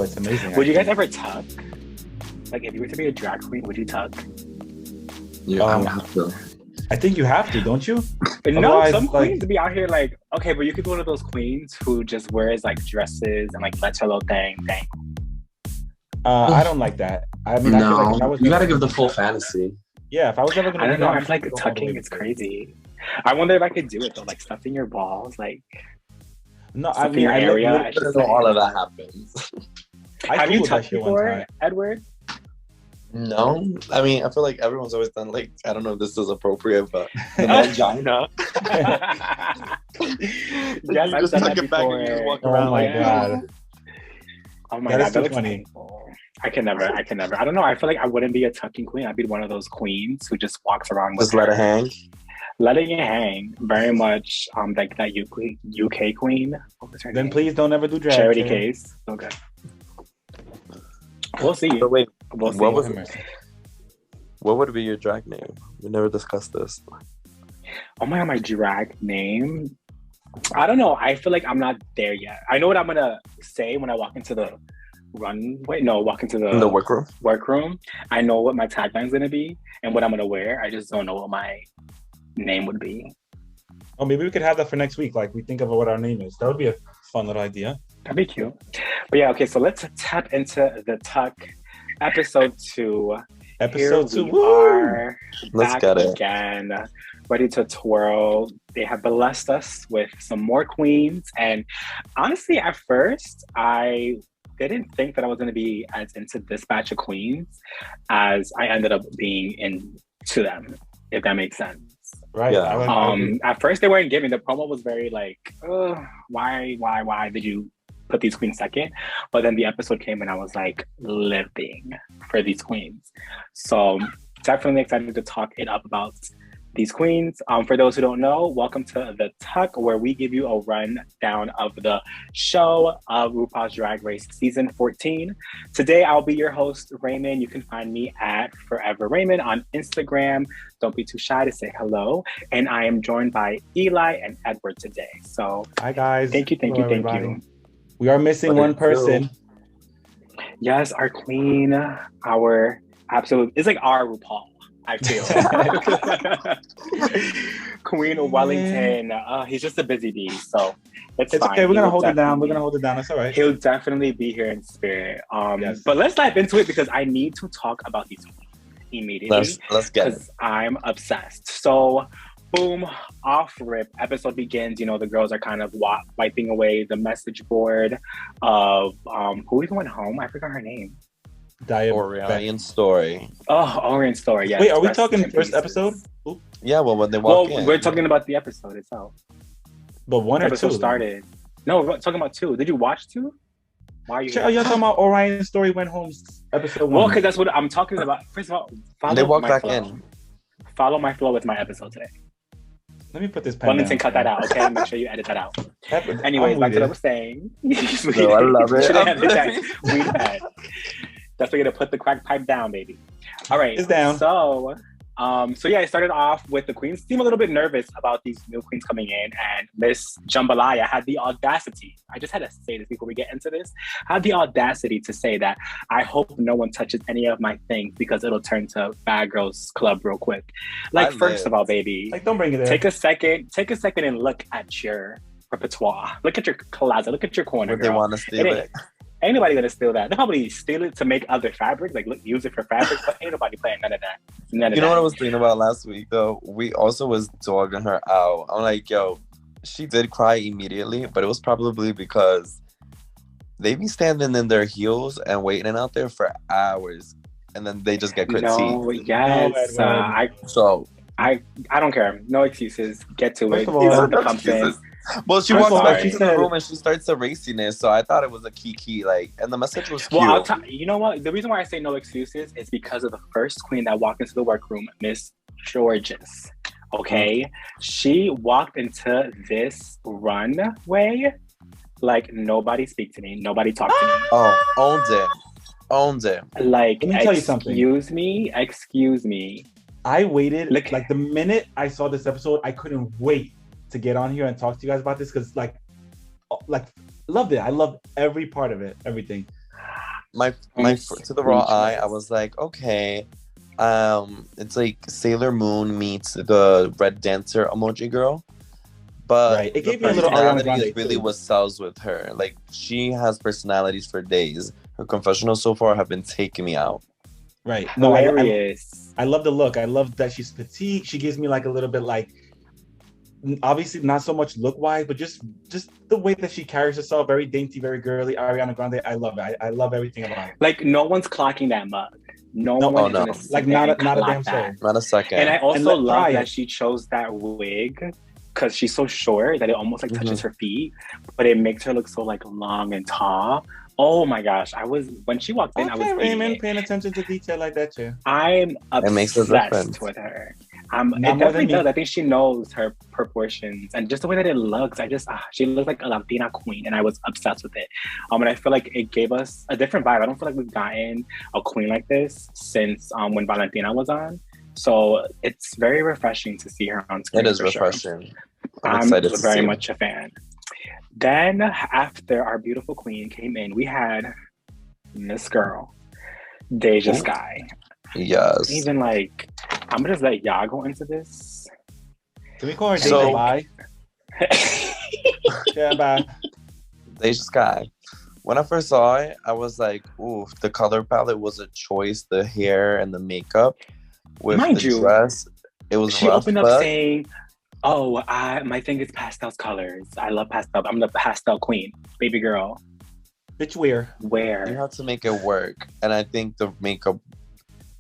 Oh, it's amazing. Would you guys ever tuck? Like, if you were to be a drag queen, would you tuck? Yeah, I have to. I think you have to, don't you? No, Otherwise, some queens be out here like, okay, but you could be one of those queens who just wears like dresses and like lets her little thing. I don't like that. I mean, No, I feel like if I was you gotta give the full fantasy. Yeah, if I was ever gonna, I don't know. that, I feel like tucking is crazy. I wonder if I could do it though, like stuffing your balls, like. No, I Stuffing mean, your area. I don't know all of that happens. Have you tucked before, Edward? No, I mean, I feel like everyone's always done like, I don't know if this is appropriate, but the vagina. Yes, I've done that before. And you just walk Oh around my like, god. Oh my That god, is that so looks funny. painful. I can never. I don't know. I feel like I wouldn't be a tucking queen. I'd be one of those queens who just walks around with just let it hang. letting it hang. Very much like that UK queen. What was her Then name? please don't ever do drag. Charity Terry. Case. Okay. We'll see. But wait, We'll see. what would be your drag name? We never discussed this. Oh my god, my drag name. I don't know. I feel like I'm not there yet. I know what I'm gonna say when I walk into the walk into In the workroom? workroom. I know what my tagline's gonna be and what I'm gonna wear. I just don't know what my name would be. Oh, maybe we could have that for next week. Like we think of what our name is. That would be a fun little idea. That'd be cute. But yeah, okay, so let's tap into the Tuck episode 2. Episode 2. Here we are Let's back get it. again, ready to twirl. They have blessed us with some more queens. And honestly, at first, I didn't think that I was going to be as into this batch of queens as I ended up being into them, if that makes sense. Right. Yeah. At first, they weren't giving. The promo was very like, why did you put these queens second? But then the episode came and I was like living for these queens. So definitely excited to talk it up about these queens. For those who don't know, welcome to The Tuck, where we give you a rundown of the show of RuPaul's Drag Race Season 14. Today, I'll be your host, Raymond. You can find me at Forever Raymond on Instagram. Don't be too shy to say hello. And I am joined by Eli and Edward today. So hi, guys. thank you. Everybody. We are missing one person. Yes, our queen, our absolute, it's like our RuPaul, I feel. Queen of Wellington. He's just a busy bee, so it's fine. Okay. We're going to hold it down. We're going to hold it down. That's all right. He'll definitely be here in spirit. Yes. But let's dive into it because I need to talk about these queens immediately. Let's get it. Because I'm obsessed. So, boom, off rip, episode begins. You know, the girls are kind of wiping away the message board of who even went home? I forgot her name. Daya. Orion story. Oh, Orion story. Yeah. Wait, are we talking first episode? Ooh. Yeah, well, when they walk in. We're talking about the episode itself. But one The or episode two? started. No, we're talking about 2. Did you watch 2? Why are you? Are y'all talking about Orion story went home episode 1? Well, because that's what I'm talking about. First of all, follow They walk my back flow. in. Follow my flow with my episode today. Let me put this pen Wellington, down. cut that out, okay? Make sure you edit that out. Anyways, back to what I was saying. No, I love it. Should have had that. We had. That's where you're gonna put the crack pipe down, baby. All right. It's down. So yeah, I started off with the queens. Seem a little bit nervous about these new queens coming in, and Miss Jambalaya had the audacity. I just had to say this before we get into this. Had the audacity to say that I hope no one touches any of my things because it'll turn to Bad Girls Club real quick. Like, first of all, baby, Like, don't bring it there. take a second and look at your repertoire. Look at your closet. Look at your corner. Would they girl. want to steal it? Ain't nobody gonna steal that. They'll probably steal it to make other fabrics, like use it for fabrics, but ain't nobody playing none of that. You know what I was thinking about last week, though? We also was dogging her out. I'm like, yo, she did cry immediately, but it was probably because they be standing in their heels and waiting out there for hours, and then they just get critiqued. No, yes. I don't care. No excuses. Get to First it. of all, It comes in. Well, she I'm walks back sorry. into the room and she starts erasing it, so I thought it was a key, like, and the message was cute. Well, you know what? The reason why I say no excuses is because of the first queen that walked into the workroom, Miss Georges. Okay, she walked into this runway like nobody speak to me, nobody talk to me. Oh, owned it. Like, Let me tell you something. Excuse me. I waited, Look- like the minute I saw this episode, I couldn't wait to get on here and talk to you guys about this because like loved it. I loved every part of it, everything. To the raw eye, I was like, okay, it's like Sailor Moon meets the Red Dancer emoji girl. But right, it the gave me a little Ariana personality is Grande really too. what sells with her. Like, she has personalities for days. Her confessionals so far have been taking me out. Right. No, Hilarious. I love the look. I love that she's petite. She gives me like a little bit like, obviously not so much look wise, but just the way that she carries herself, very dainty, very girly. Ariana Grande, I love it. I love everything about it. Like, no one's clocking that mug. No one is gonna sit like there not and a clock damn that. soul. Not a second. And I also love Pride. that she chose that wig because she's so short that it almost like touches her feet, but it makes her look so like long and tall. Oh my gosh! When she walked in, I was Raymond paying attention to detail like that too. I'm It makes a difference. obsessed with her. It Not more definitely than me. does. I think she knows her proportions and just the way that it looks. She looks like a Latina queen, and I was obsessed with it. And I feel like it gave us a different vibe. I don't feel like we've gotten a queen like this since when Valentina was on. So it's very refreshing to see her on screen. It is refreshing. Sure. I'm excited to see very much a fan. Then after our beautiful queen came in, we had Miss Girl, DeJa Skye. Yes. Even like, I'm gonna just let y'all go into this. Can we call her DeJa Bye? Yeah, bye. DeJa Skye. When I first saw it, I was like, ooh, the color palette was a choice. The hair and the makeup with dress. It was she rough, opened up saying, oh, my thing is pastel colors. I love pastel. I'm the pastel queen. Baby girl. Bitch, where? You have to make it work. And I think the makeup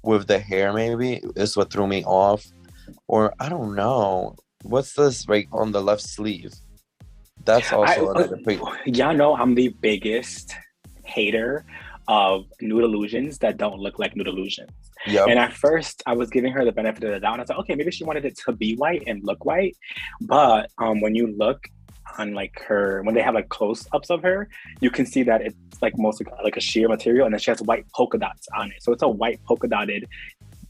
with the hair maybe is what threw me off. Or I don't know. What's this right on the left sleeve? That's also another thing. Y'all know I'm the biggest hater of nude illusions that don't look like nude illusions. Yep. And at first, I was giving her the benefit of the doubt. And I was like, okay, maybe she wanted it to be white and look white. But when you look on like her, when they have like close-ups of her, you can see that it's like mostly like a sheer material, and then she has white polka dots on it. So it's a white polka dotted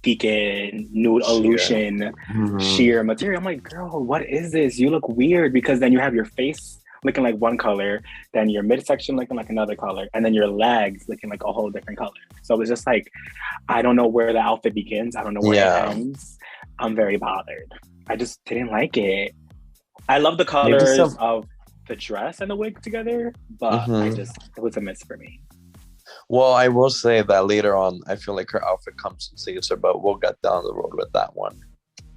Deacon nude illusion sheer material. I'm like, girl, what is this? You look weird, because then you have your face looking like one color, then your midsection looking like another color, and then your legs looking like a whole different color. So it's just like, I don't know where the outfit begins. I don't know where it ends. I'm very bothered. I just didn't like it. I love the colors of the dress and the wig together, but it was a miss for me. Well, I will say that later on, I feel like her outfit comes and saves her, but we'll get down the road with that one.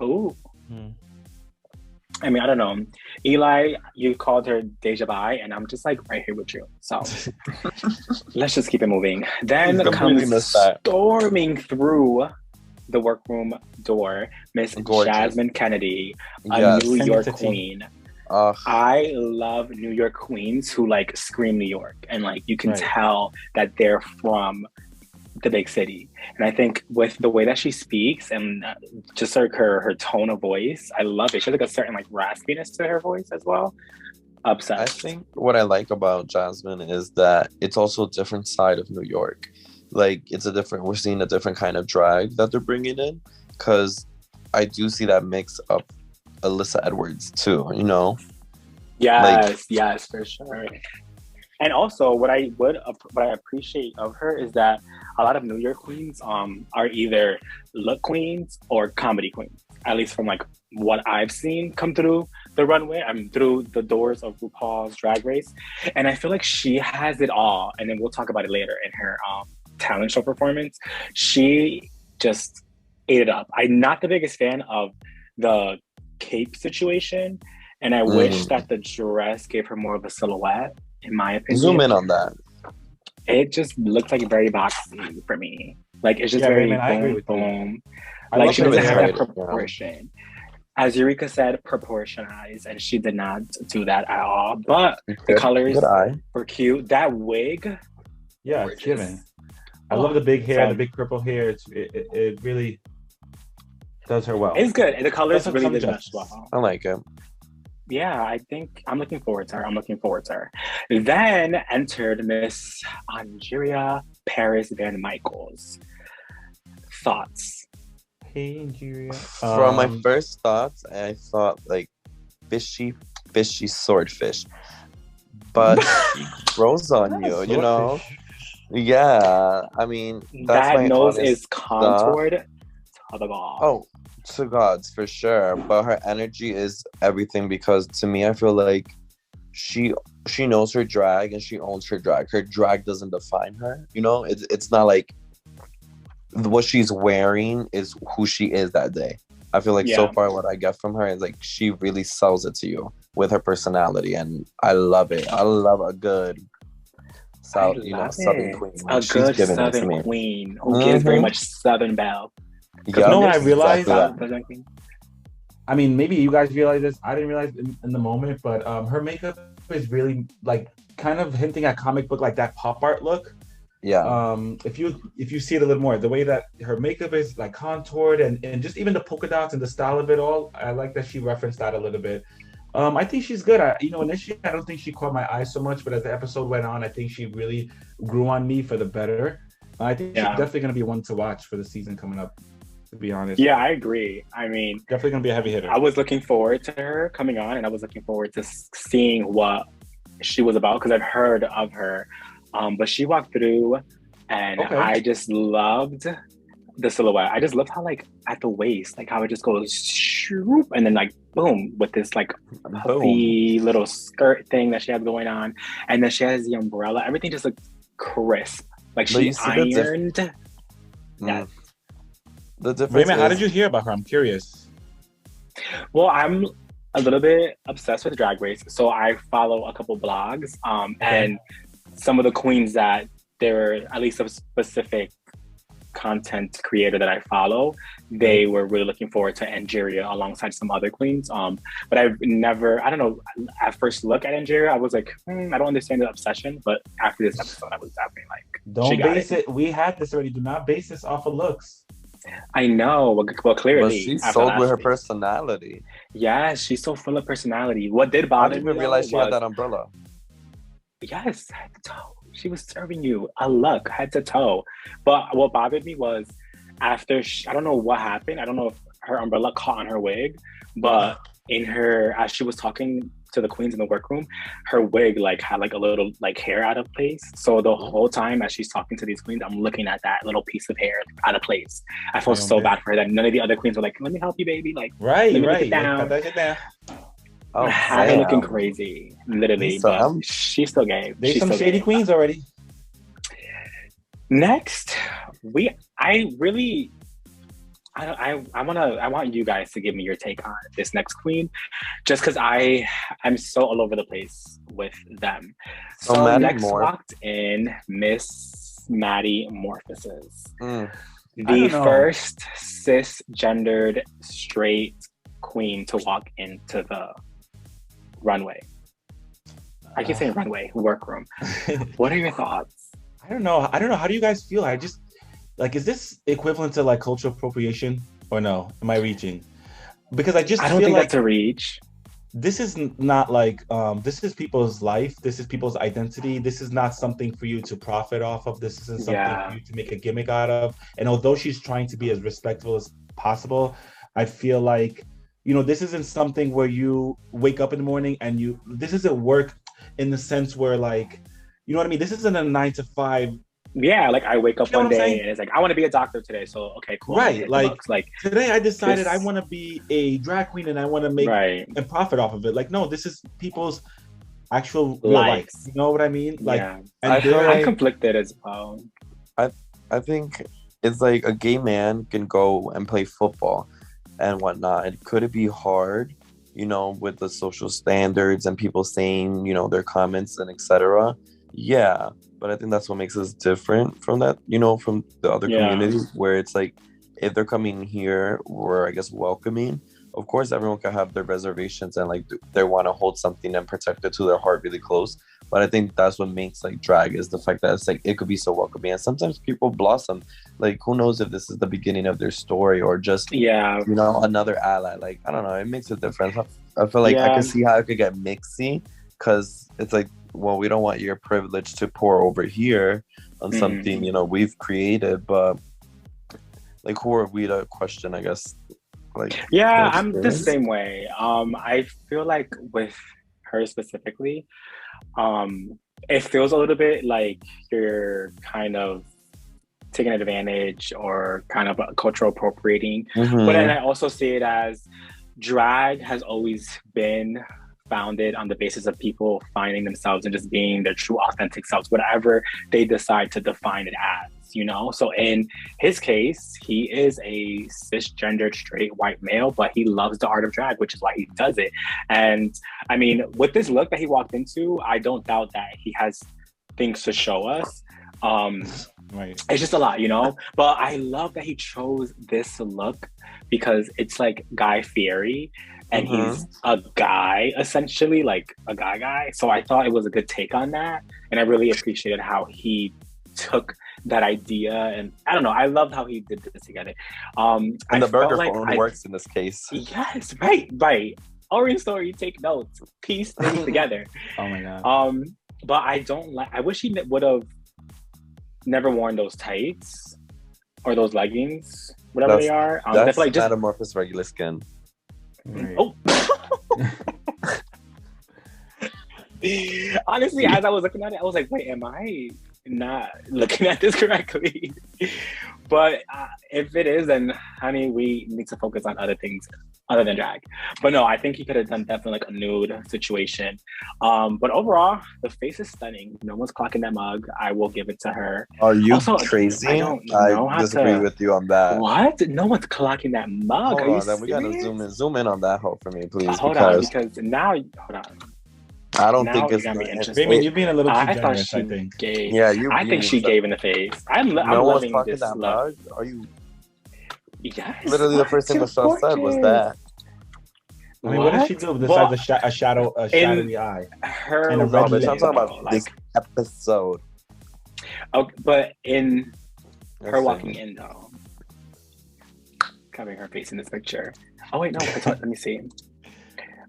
Ooh. I mean, I don't know. Eli, you called her DeJa Bye, and I'm just like right here with you. So let's just keep it moving. Then comes storming through the workroom door, Miss Jasmine Kennedy, a New York queen. I love New York queens who like scream New York, and like you can tell that they're from the big city. And I think with the way that she speaks and just like her tone of voice, I love it. She has like a certain like raspiness to her voice as well. Obsessed. I think what I like about Jasmine is that it's also a different side of New York. Like we're seeing a different kind of drag that they're bringing in, because I do see that mix up Alyssa Edwards too, you know? Yes, for sure. And also, what I appreciate of her is that a lot of New York queens are either look queens or comedy queens. At least from like what I've seen come through the runway, through the doors of RuPaul's Drag Race, and I feel like she has it all. And then we'll talk about it later in her talent show performance. She just ate it up. I'm not the biggest fan of the cape situation, and I wish that the dress gave her more of a silhouette, in my opinion. Zoom in on that. It just looks like very boxy for me. Like it's just very boom. Like she doesn't have that proportion. As Eureka said, proportionize, and she did not do that at all. But the colors were cute. That wig, it's giving. I love the big hair, the big purple hair. It really does her well. It's good. The colors really did mesh well. I like it. Yeah, I think I'm looking forward to her. Then entered Miss Angeria Paris VanMicheals. Thoughts? Hey, Angeria. From my first thoughts, I thought like fishy swordfish. But she grows on you, you know? Yeah, I mean, that's That my nose honest is thought. contoured to the gods. Oh, to gods for sure. But her energy is everything because to me, I feel like she she knows her drag and she owns her drag. Her drag doesn't define her. You know, it's not like what she's wearing is who she is that day. I feel like so Yeah. far what I get from her is like she really sells it to you with her personality, and I love it. I love a good I South, love Southern it. queen. A She's good giving it to Southern me. queen who gives very much Southern belle. Because Yep, know what I there's realized? exactly that. Southern queen. I mean, maybe you guys realize this. I didn't realize in the moment, but her makeup is really like kind of hinting at comic book, like that pop art look. Yeah. If you see it a little more, the way that her makeup is like contoured and just even the polka dots and the style of it all, I like that she referenced that a little bit. I think she's good. Initially I don't think she caught my eye so much, but as the episode went on, I think she really grew on me for the better. I think she's definitely going to be one to watch for the season coming up, to be honest. Yeah, I agree. I mean, definitely going to be a heavy hitter. I was looking forward to her coming on, and I was looking forward to seeing what she was about because I've heard of her. But she walked through, and I just loved the silhouette. I just loved how, like, at the waist, like how it just goes shoop, and then like boom with this like puffy little skirt thing that she has going on, and then she has the umbrella. Everything just looked crisp, like she ironed. Yeah. The difference. Wait a minute, how did you hear about her? I'm curious. Well, I'm a little bit obsessed with Drag Race, so I follow a couple blogs, and some of the queens that they're at least a specific content creator that I follow, they were really looking forward to Angeria alongside some other queens. But I don't know, at first look at Angeria, I was like, I don't understand the obsession. But after this episode, I was definitely like, don't base it. We had this already. Do not base this off of looks. I know. Well, clearly. But she's sold with her personality. Yeah, she's so full of personality. What did bother me? I didn't even realize she had that umbrella. Yes, head to toe. She was serving you a look, head to toe. But what bothered me was after, I don't know what happened. I don't know if her umbrella caught on her wig, but as she was talking to the queens in the workroom, her wig like had like a little like hair out of place. So the whole time as she's talking to these queens, I'm looking at that little piece of hair out of place. I felt so bad for her that none of the other queens were like, let me help you, baby. Like, let me take it down. Oh, had her looking crazy, literally, but she still gave. There's some shady queens already. Next, I want you guys to give me your take on this next queen, just because I'm so all over the place with them. So next walked in Miss Maddie Morphosis, the first cisgendered straight queen to walk into the runway. I keep saying runway, workroom. What are your thoughts? I don't know. How do you guys feel? I just like, is this equivalent to like cultural appropriation or no? Am I reaching? Because I don't think that's a reach. This is not like this is people's life. This is people's identity. This is not something for you to profit off of. This isn't something for you to make a gimmick out of. And although she's trying to be as respectful as possible, I feel like, this isn't something where you wake up in the morning and this isn't work in the sense where, like, you know what I mean? This isn't a 9 to 5. Yeah, like I wake up one day and it's like, I want to be a doctor today. So, okay, cool. Right. Like today I decided I want to be a drag queen and I want to make and profit off of it. Like, no, this is people's actual real life. You know what I mean? Like, I'm conflicted as well. I think it's like a gay man can go and play football and whatnot. And could it be hard, with the social standards and people saying, their comments and etc.? Yeah, but I think that's what makes us different from that, from the other communities, where it's like, if they're coming here, we're, I guess, welcoming. Of course, everyone can have their reservations and like they want to hold something and protect it to their heart really close. But I think that's what makes like drag, is the fact that it's like it could be so welcoming. And sometimes people blossom. Like, who knows if this is the beginning of their story or just another ally. Like, I don't know. It makes a difference. I feel like I can see how it could get mixy, because it's like, well, we don't want your privilege to pour over here on something we've created. But like, who are we to question? I guess. Like, I'm the same way. I feel like with her specifically, it feels a little bit like you're kind of taking advantage or kind of cultural appropriating. But then I also see it as drag has always been founded on the basis of people finding themselves and just being their true authentic selves, whatever they decide to define it as, you know? So in his case, he is a cisgendered straight white male, but he loves the art of drag, which is why he does it. And I mean, with this look that he walked into, I don't doubt that he has things to show us. Right. It's just a lot, you know? But I love that he chose this look because it's like Guy Fieri and he's a guy, essentially, like a guy. So I thought it was a good take on that. And I really appreciated how he took that idea. And I don't know, I loved how he did this together. And the burger phone works in this case. Yes, right. Orient story, take notes, piece things together. Oh my God. But I wish he would have never worn those tights or those leggings, whatever they are. That's like just metamorphosis regular skin. Right. Oh. Honestly, as I was looking at it, I was like, wait, am I not looking at this correctly? But if it is, then honey, we need to focus on other things other than drag. But no, I think he could have done definitely like a nude situation. But overall, the face is stunning. No one's clocking that mug. I will give it to her. Are you also crazy? I disagree with you on that. What? No one's clocking that mug. Hold on, then we gotta zoom in on that hoe for me, please. Hold on. I don't think it's gonna be interesting. Baby, you're being a little too generous, I think. I think she gave in the face. I'm loving this that mug. Are you? Yes. Literally, the first thing Michelle said was that. I mean, what did she do besides a shadowy eye? And a red lip. I'm talking about this episode. Okay, but in her walking in though, covering her face in this picture. Oh wait, no. Let me see.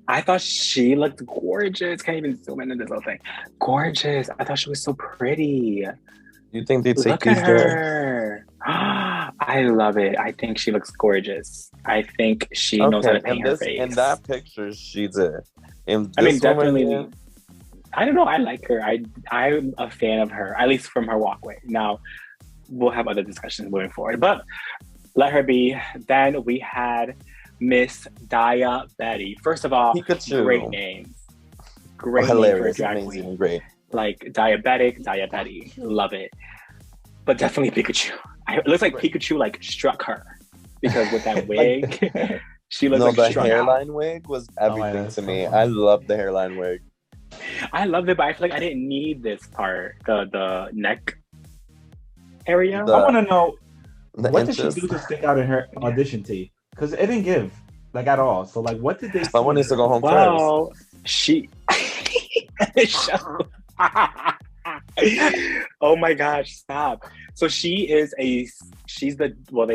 I thought she looked gorgeous. Can't even zoom into this little thing. Gorgeous. I thought she was so pretty. You think they'd take these her? I love it. I think she looks gorgeous. I think she knows how to paint her face. In that picture, she did. Definitely. I don't know. I like her. I'm a fan of her, at least from her walkway. Now, we'll have other discussions moving forward, but let her be. Then we had Miss Daya Betty. First of all, Pikachu. Great name. Great name for a drag queen. Great. Like Diabetic, Daya Betty. Love it. But definitely Pikachu. It looks like Pikachu like struck her because with that wig, she looks like the hairline wig was everything to me. I love the hairline wig. I loved it, but I feel like I didn't need this part, the neck area. I want to know what did she do to stick out in her audition tape? Because it didn't give like at all. So like, what did they? Someone needs to go home first. She. Oh my gosh! Stop. So she's they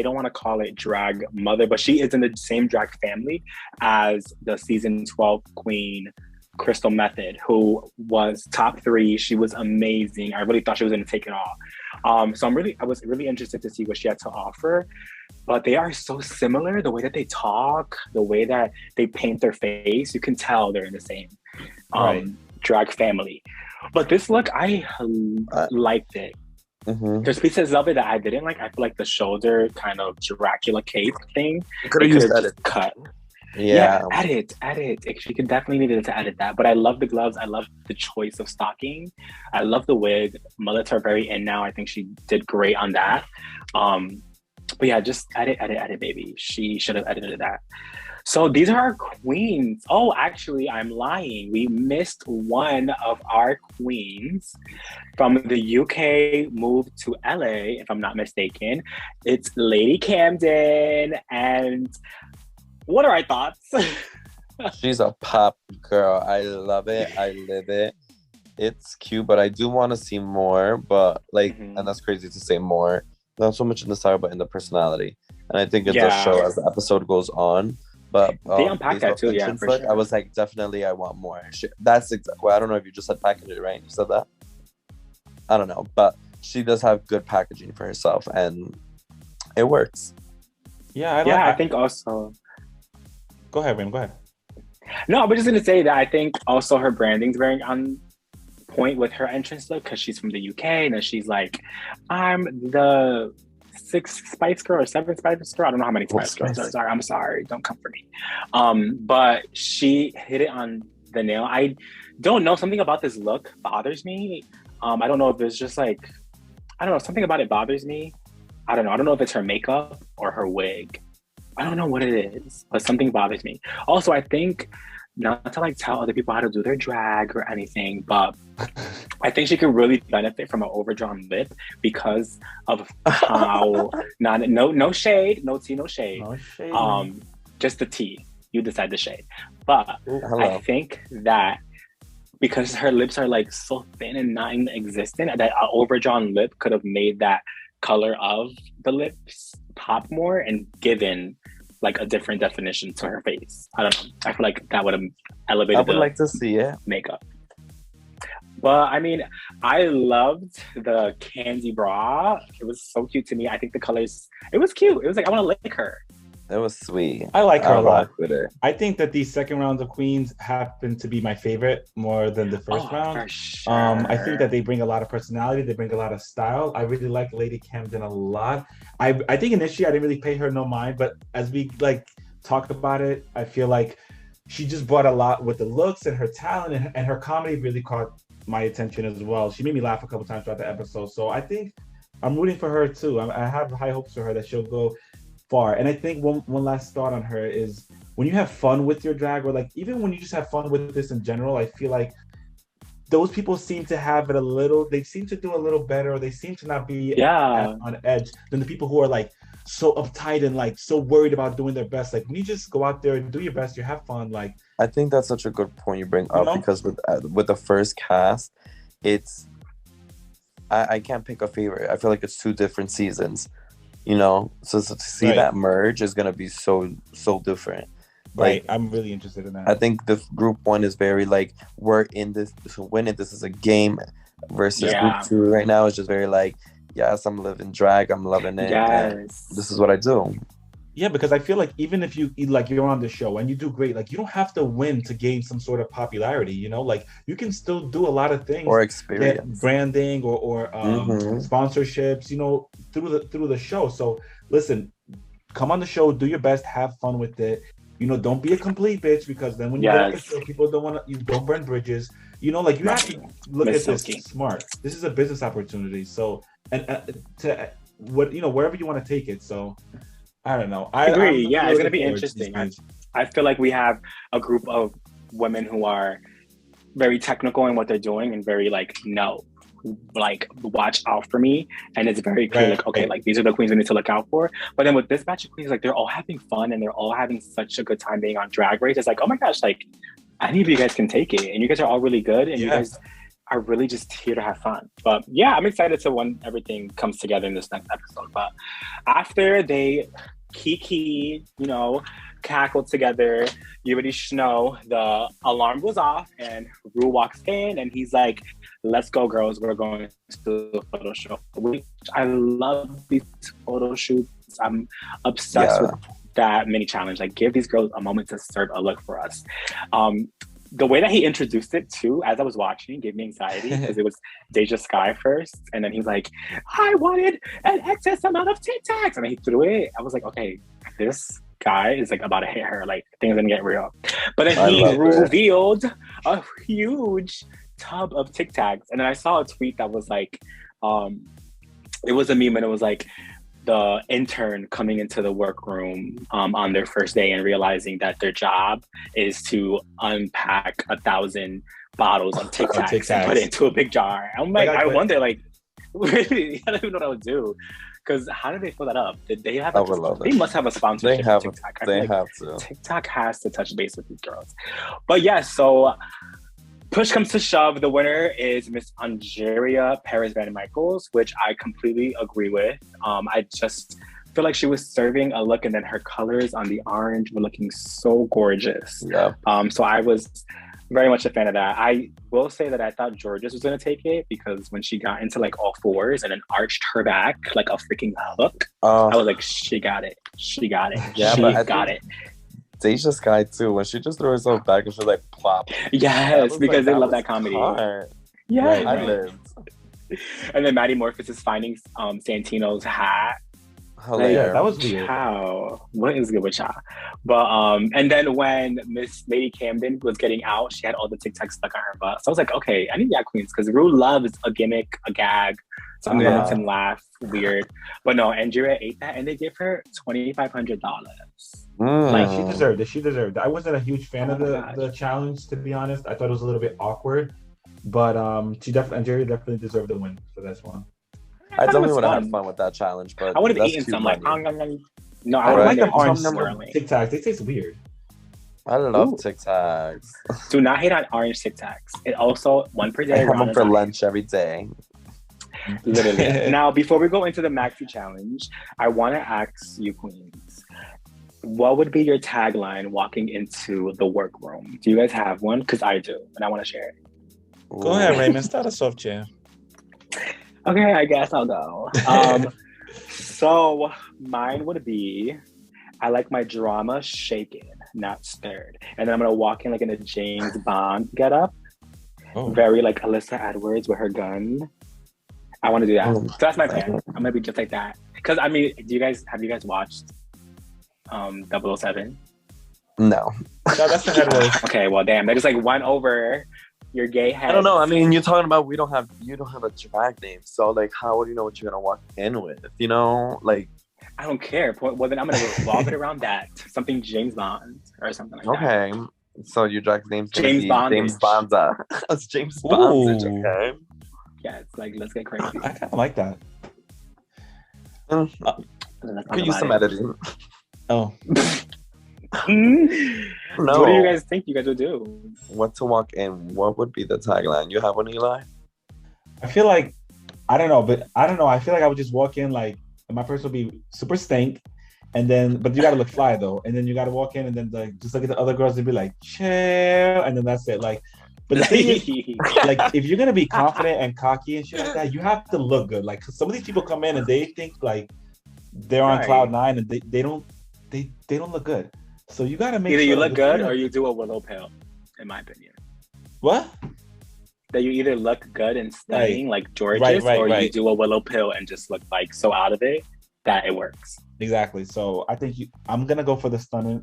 don't want to call it drag mother, but she is in the same drag family as the season 12 queen Crystal Method, who was top 3. She was amazing. I really thought she was going to take it all. So I was really interested to see what she had to offer. But they are so similar. The way that they talk, the way that they paint their face, you can tell they're in the same drag family. But this look, I liked it. There's pieces of it that I didn't like. I feel like the shoulder kind of Dracula cape thing. Could have used edit. Cut. Yeah, edit. She could definitely needed to edit that. But I love the gloves. I love the choice of stocking. I love the wig. Mullets are very in now. I think she did great on that. But yeah, just edit, baby. She should have edited that. So these are our queens. Oh, actually, I'm lying. We missed one of our queens from the UK, moved to LA, if I'm not mistaken. It's Lady Camden. And what are our thoughts? She's a pop girl. I love it. I live it. It's cute, but I do want to see more. But and that's crazy to say more. Not so much in the style, but in the personality. And I think it does show as the episode goes on. But they unpack that too, yeah. For sure. I was like, definitely, I want more. That's exactly. Well, I don't know if you just said package it, right? You said that. I don't know, but she does have good packaging for herself, and it works. Yeah, I think also. Go ahead, Rim. Go ahead. No, I was just gonna say that I think also her branding's very on point with her entrance look because she's from the UK, and then she's like, I'm the 6th Spice Girl or 7th Spice Girl. I don't know how many Spice Girls there are. I'm sorry, don't come for me. But she hit it on the nail. I don't know, something about this look bothers me. I don't know if it's just like, I don't know, something about it bothers me. I don't know if it's her makeup or her wig. I don't know what it is, but something bothers me. Also, I think, not to like tell other people how to do their drag or anything, but I think she could really benefit from an overdrawn lip because of how no shade, no tea, no shade. No shade. Just the tea. You decide the shade. But I think that because her lips are like so thin and non-existent, that an overdrawn lip could have made that color of the lips pop more and given like a different definition to her face. I don't know. I feel like that would have elevated. I would like to see it. Makeup. But I mean, I loved the candy bra. It was so cute to me. I think the colors, it was cute. It was like, I want to lick her. That was sweet. I like her a lot. With it. I think that these second rounds of queens happen to be my favorite more than the first round. For sure. I think that they bring a lot of personality. They bring a lot of style. I really like Lady Camden a lot. I think initially I didn't really pay her no mind, but as we like talked about it, I feel like she just brought a lot with the looks and her talent, and her comedy really caught my attention as well. She made me laugh a couple times throughout the episode. So I think I'm rooting for her too. I have high hopes for her that she'll go far. And I think one last thought on her is when you have fun with your drag, or like even when you just have fun with this in general, I feel like those people seem to have it a little, they seem to do a little better, or they seem to not be on edge than the people who are like so uptight and like so worried about doing their best. Like when you just go out there and do your best, you have fun. Like I think that's such a good point you bring up, because with the first cast, it's I can't pick a favorite. I feel like it's 2 different seasons. You know, so to see that merge is gonna be so different. Right, I'm really interested in that. I think the group 1 is very like, we're in this to win it. This is a game, versus group 2 right now is just very like, yes, I'm living drag, I'm loving it. Yes, this is what I do. Yeah, because I feel like even if you like you're on the show and you do great, like you don't have to win to gain some sort of popularity, you know, like you can still do a lot of things, or experience, branding or sponsorships, you know, through the show. So listen, come on the show, do your best, have fun with it. You know, don't be a complete bitch, because then when you get on the show, people don't want to. You don't burn bridges. You know, like you have to look at this smart. This is a business opportunity. So and to what, you know, wherever you want to take it. So. I don't know. I agree. Yeah, it's going to be interesting. I feel like we have a group of women who are very technical in what they're doing and very like, no, like watch out for me. And it's very clear, like, okay, like these are the queens we need to look out for. But then with this batch of queens, like they're all having fun and they're all having such a good time being on Drag Race. It's like, oh my gosh, like any of you guys can take it. And you guys are all really good. And you guys are really just here to have fun. But yeah, I'm excited to when everything comes together in this next episode. But after they kiki, you know, cackled together, you already know the alarm goes off and Ru walks in and he's like, let's go girls, we're going to the photo shoot. Which I love these photo shoots. I'm obsessed with that mini challenge. Like give these girls a moment to serve a look for us. The way that he introduced it too, as I was watching, gave me anxiety because it was DeJa Skye first, and then he's like, "I wanted an excess amount of Tic Tacs," and he threw it. I was like, "Okay, this guy is like about to hit her. Like things are gonna get real." But then he revealed a huge tub of Tic Tacs, and then I saw a tweet that was like, it was a meme, and it was like, the intern coming into the workroom on their first day and realizing that their job is to unpack 1,000 bottles of Tic Tacs and put it into a big jar. I'm like, I wonder, like, really, I don't even know what I would do. Because how did they fill that up? Did they have? They must have a sponsorship. They have. With TikTok. They have to. TikTok has to touch base with these girls. But yeah, so push comes to shove, the winner is Miss Angeria Paris VanMicheals, which I completely agree with. I just feel like she was serving a look, and then her colors on the orange were looking so gorgeous. Yeah. So I was very much a fan of that. I will say that I thought Georges was going to take it, because when she got into like all fours and then arched her back like a freaking hook, I was like, she got it. She got it. Yeah, she got it. DeJa Skye too, when she just threw herself back and she was like plop. Yes, because they love that comedy. Yeah, Right, I right. lived. And then Maddie Morphus is finding Santino's hat. Hilarious. Yeah, that was weird. Chow. What is good with Chow? But and then when Miss Lady Camden was getting out, she had all the Tic Tacs stuck on her butt. So I was like, okay, I need Yak Queens because Rue loves a gimmick, a gag, something that makes him laugh, weird. But no, Angeria ate that and they give her $2,500. Like she deserved it. She deserved it. I wasn't a huge fan of gosh. the challenge, to be honest. I thought it was a little bit awkward, but Angeria definitely deserved the win for this one. I definitely would have had fun with that challenge, but I would have that's eaten too some money. no, I I don't like like the orange swirling. Tic Tacs. They taste weird. I love Ooh. Tic Tacs. Do not hate on orange Tic Tacs. It also one per day. I have them for Ramadan. lunch every day. Literally. Now, before we go into the Maxi challenge, I want to ask you, queens, what would be your tagline walking into the workroom? Do you guys have one? Because I do, and I want to share it. Go ahead, Raymond. Start us off, Jam. Okay, I guess I'll go. So mine would be, I like my drama shaken, not stirred. And then I'm gonna walk in like in a James Bond getup, very like Alyssa Edwards with her gun. I want to do that. So that's my plan. I'm gonna be just like that. Because I mean, have you guys watched 007? No. No, that's the head roll. Okay, well, damn, they just like won over your gay head. I don't know. I mean, you're talking about you don't have a drag name, so like, how would you know what you're gonna walk in with? You know, like. I don't care. Well, then I'm gonna revolve it around that. Something James Bond or something like that. Okay. So your drag name's James Bond. James Bonda. That's James Bond. Okay. Yeah, it's like, let's get crazy. I kind of like that. Could use some editing. Oh. No. What do you guys think you guys would do? What to walk in? What would be the tagline? You have one, Eli? I feel like, I don't know. I feel like I would just walk in like, my person would be super stank. And then, but you gotta look fly though. And then you gotta walk in and then like, just look at the other girls and be like, chill. And then that's it. Like, but the thing is, like, if you're gonna be confident and cocky and shit like that, you have to look good. Like, 'cause some of these people come in and they think like they're on cloud nine and they don't look good. So you gotta make either sure you look good or you do a willow pill, in my opinion. What? That you either look good and stunning like George's, or you do a willow pill and just look like so out of it that it works. Exactly. So I think I'm gonna go for the stunning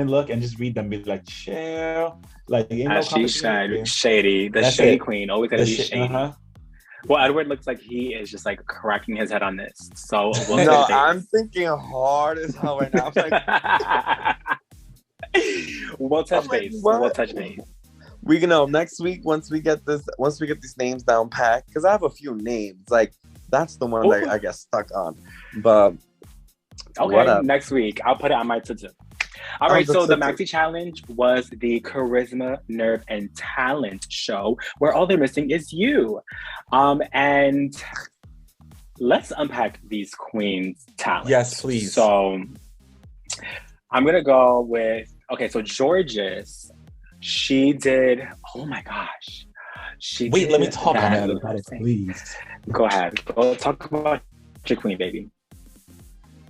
look and just read them, be like, chill. Like, as she said, shady. That's shady it. queen always gotta be shady. Well, Edward looks like he is just like cracking his head on this. So no, I'm thinking hard as hell right now. I'm like, we'll touch base. We'll touch base. We can know next week once we get these names down packed, because I have a few names. Like, that's the one that I get stuck on. But okay, next week I'll put it on my to-do. All right, so the Maxi Challenge was the Charisma, Nerve, and Talent show where all they're missing is you. And let's unpack these queens' talents. Yes, please. So I'm gonna go with, okay, so Georges, she did, oh my gosh. Wait, let me talk about it, please. Go ahead. Go talk about your queen, baby.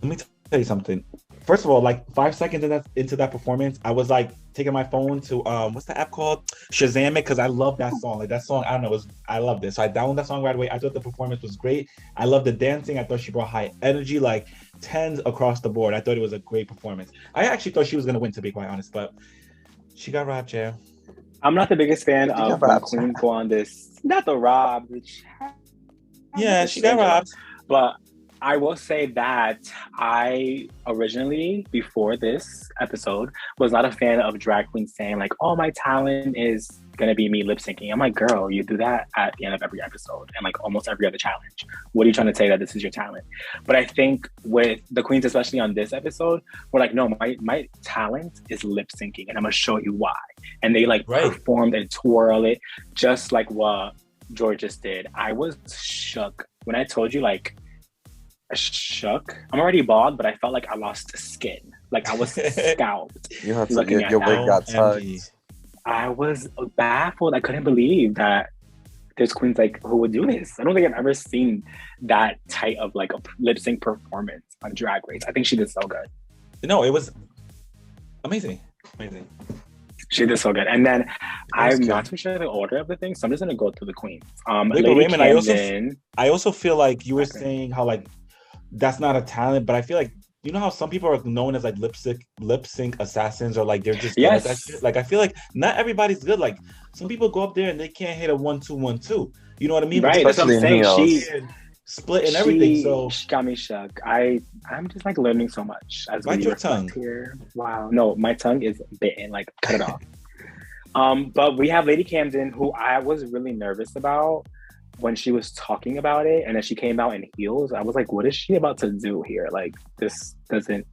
Let me tell you something. First of all, like 5 seconds into that performance, I was like taking my phone to what's the app called? Shazam it, because I love that song. Like, that song, I don't know, I loved it. So I downloaded that song right away. I thought the performance was great. I loved the dancing. I thought she brought high energy, like 10s across the board. I thought it was a great performance. I actually thought she was gonna win, to be quite honest, but she got robbed, Chair. I'm not the biggest fan of when queens go on this. Not the rob. Yeah, she got robbed. But I will say that I originally, before this episode, was not a fan of drag queens saying like, oh, my talent is going to be me lip syncing. I'm like, girl, you do that at the end of every episode and like almost every other challenge. What are you trying to say that this is your talent? But I think with the queens, especially on this episode, we're like, no, my talent is lip syncing and I'm going to show you why. And they like performed and twirl it just like what Georges did. I was shook when I told you, like, shook. I'm already bald, but I felt like I lost skin. Like I was scalped. You had to your wig got tugged. I was baffled. I couldn't believe that there's queens like who would do this. I don't think I've ever seen that tight of like a lip sync performance on Drag Race. I think she did so good. No, it was amazing. Amazing. She did so good. And then I'm good. not too sure the order of the things, so I'm just gonna go through the queens. Wait, but Lady Raymond, Camden. I also feel like you were Okay. saying how like that's not a talent, but I feel like you know how some people are known as like lip sync assassins, or like they're just good at that Yes. shit. Like I feel like not everybody's good. Like some people go up there and they can't hit a 1-2-1-2. You know what I mean? Right, that's what I'm Especially in saying. heels. Split and everything. So She got me shook. I'm just like learning so much as Bite we your reflect tongue. here. Wow. No, my tongue is bitten. Like, cut it off. But we have Lady Camden, who I was really nervous about when she was talking about it, and then she came out in heels. I was like, what is she about to do here? Like, this doesn't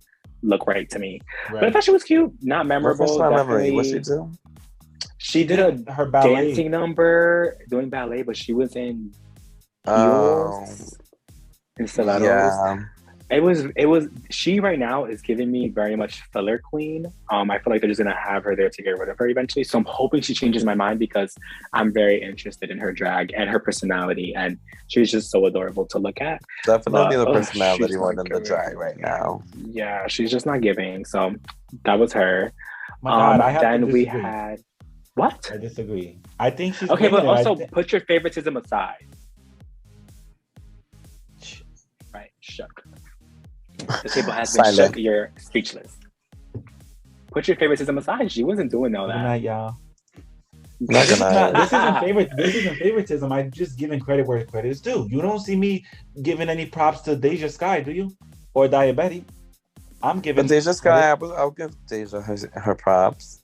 look right to me. But I thought she was cute, not memorable. Refresh my memory. Definitely. What she do? She did a her ballet. dancing number, doing ballet, but she was in Oh, heels and stilettos. yeah. It was she right now is giving me very much filler queen. I feel like they're just gonna have her there to get rid of her eventually. So I'm hoping she changes my mind, because I'm very interested in her drag and her personality, and she's just so adorable to look at. Definitely the But, personality she's more not than the drag giving. right now. Yeah, she's just not giving. So that was her. My God, I have Then to we disagree. had what? I disagree. I think she's Okay, but winning it. also put your favoritism aside. Right, shook. The table has been Silent. shook. You're speechless. Put your favoritism aside. She wasn't doing all Good that. night, y'all. Not This gonna. isn't favoritism. I'm just giving credit where credit is due. You don't see me giving any props to DeJa Skye, do you? Or Daya Betty? I'm giving. But DeJa Skye, I'll give DeJa her props.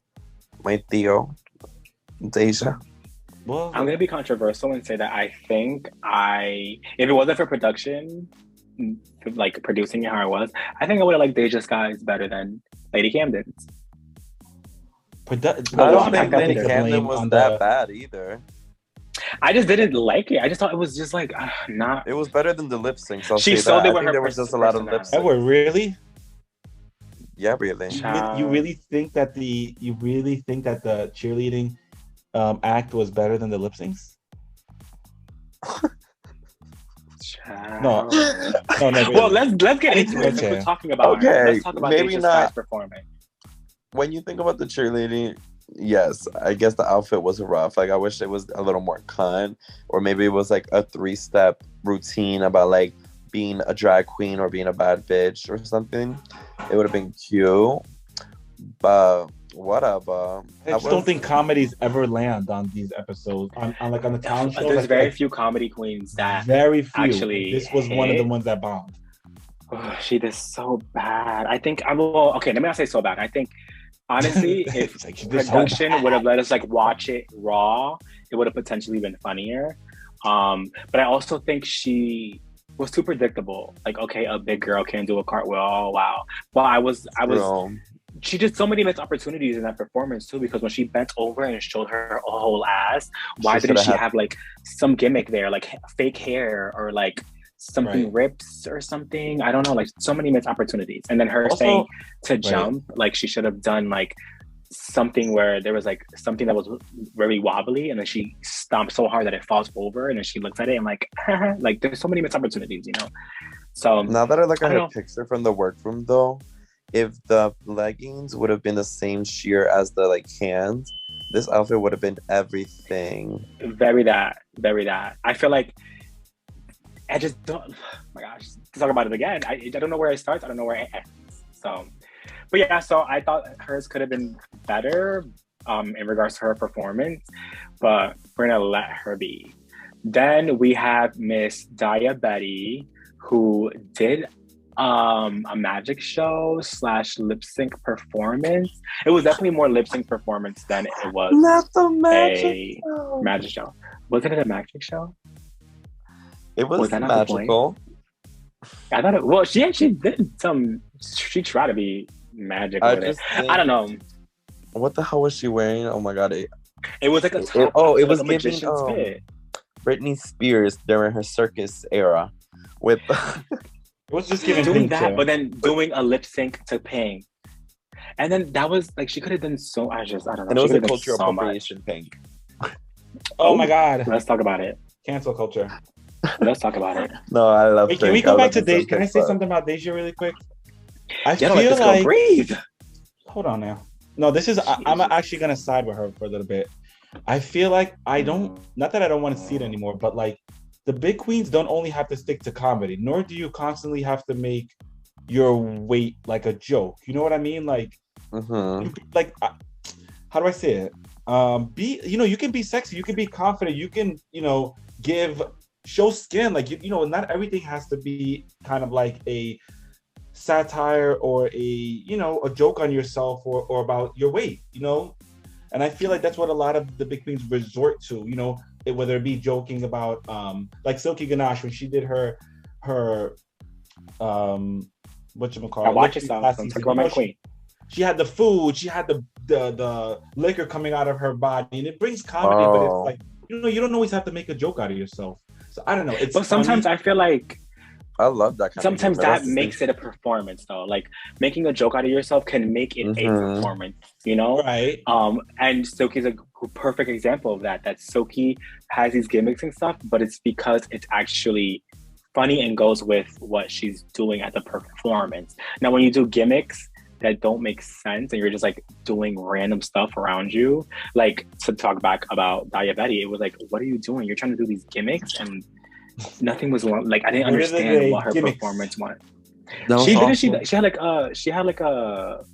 My Theo, DeJa. Well, I'm gonna be controversial and say that I think if it wasn't for production, like producing it how it was, I think I would have liked DeJa Skye's better than Lady Camden's. I I don't think got Lady the Camden was that bad either. I just didn't like it. I just thought it was just like not. It was better than the lip syncs. I'll She say sold that. it I with think her there was just a lot of lip syncs. Edward, really? Yeah, really. You really think that the cheerleading act was better than the lip syncs? No, really. Well, let's get into it. Since Okay. we're talking about her. Okay, Let's talk about maybe DeJa not. Skye's performance. When you think about the cheerleading, yes, I guess the outfit was rough. Like, I wish it was a little more con, or maybe it was like a 3-step routine about like being a drag queen or being a bad bitch or something. It would have been cute, but whatever. I just don't think comedies ever land on these episodes. On the talent show. There's very few comedy queens that very few. actually This was one of the hit. ones that bombed. Oh, she did so bad. I think okay, let me not say so bad. I think honestly, if It's like, she did so production bad. would have let us like watch it raw, it would have potentially been funnier. But I also think she was too predictable. Like, okay, a big girl can do a cartwheel. Oh wow. Well, I was she did so many missed opportunities in that performance too, because when she bent over and showed her whole ass, why didn't she have like some gimmick there, like fake hair or like something rips or something? I don't know, like so many missed opportunities. And then her Also, saying to jump, like she should have done like something where there was like something that was very wobbly, and then she stomped so hard that it falls over, and then she looks at it and like like there's so many missed opportunities, you know. So now that I look at I her don't- picture from the workroom though, if the leggings would have been the same sheer as the like hands, this outfit would have been everything. very that. I feel like I just don't. Oh my gosh, to talk about it again, I don't know where it starts. I don't know where it ends. So, but yeah, so I thought hers could have been better in regards to her performance, but we're gonna let her be. Then we have Miss Daya Betty, who did a magic show / lip sync performance. It was definitely more lip sync performance than it was Not the a magic show. Wasn't it a magic show? It was that not the point? magical. I thought it. Well, she actually did some. She tried to be magic with it. I don't know. What the hell was she wearing? Oh my god! It was like a top. it was like a magician's fit. Britney Spears during her circus era, with It was just giving doing Pink that, too. but then doing a lip sync to Pink, and then that was like she could have done so. I don't know. and it was She a could've done cultural so much. appropriation Pink. Oh my god! Let's talk about it. Cancel culture. Let's talk about it. No, I love. Wait, can we go back to DeJa? Can I say something about DeJa really quick? I feel Let's go like. breathe. Hold on now. No, this is. I'm actually gonna side with her for a little bit. I feel like I don't. Not that I don't want to see it anymore, but like the big queens don't only have to stick to comedy, nor do you constantly have to make your weight like a joke. You know what I mean? Like, like how do I say it? Be you can be sexy, you can be confident, you can show skin. Like not everything has to be kind of like a satire or a joke on yourself or about your weight. And I feel like that's what a lot of the big queens resort to. Whether it be joking about like Silky Ganache when she did her whatchamacallit. Watch yourself. Talk about my queen. She had the food, she had the liquor coming out of her body, and it brings comedy, but it's like you don't always have to make a joke out of yourself. So I don't know. But sometimes I feel like I love that kind sometimes that makes it a performance though. Like making a joke out of yourself can make it a performance, Right. And Silky's a perfect example of that. That Silky has these gimmicks and stuff, but it's because it's actually funny and goes with what she's doing at the performance. Now, when you do gimmicks that don't make sense and you're just like doing random stuff around you, like to talk back about Daya Betty, it was like, what are you doing? You're trying to do these gimmicks and nothing was like, I didn't understand what her performance was. She had like a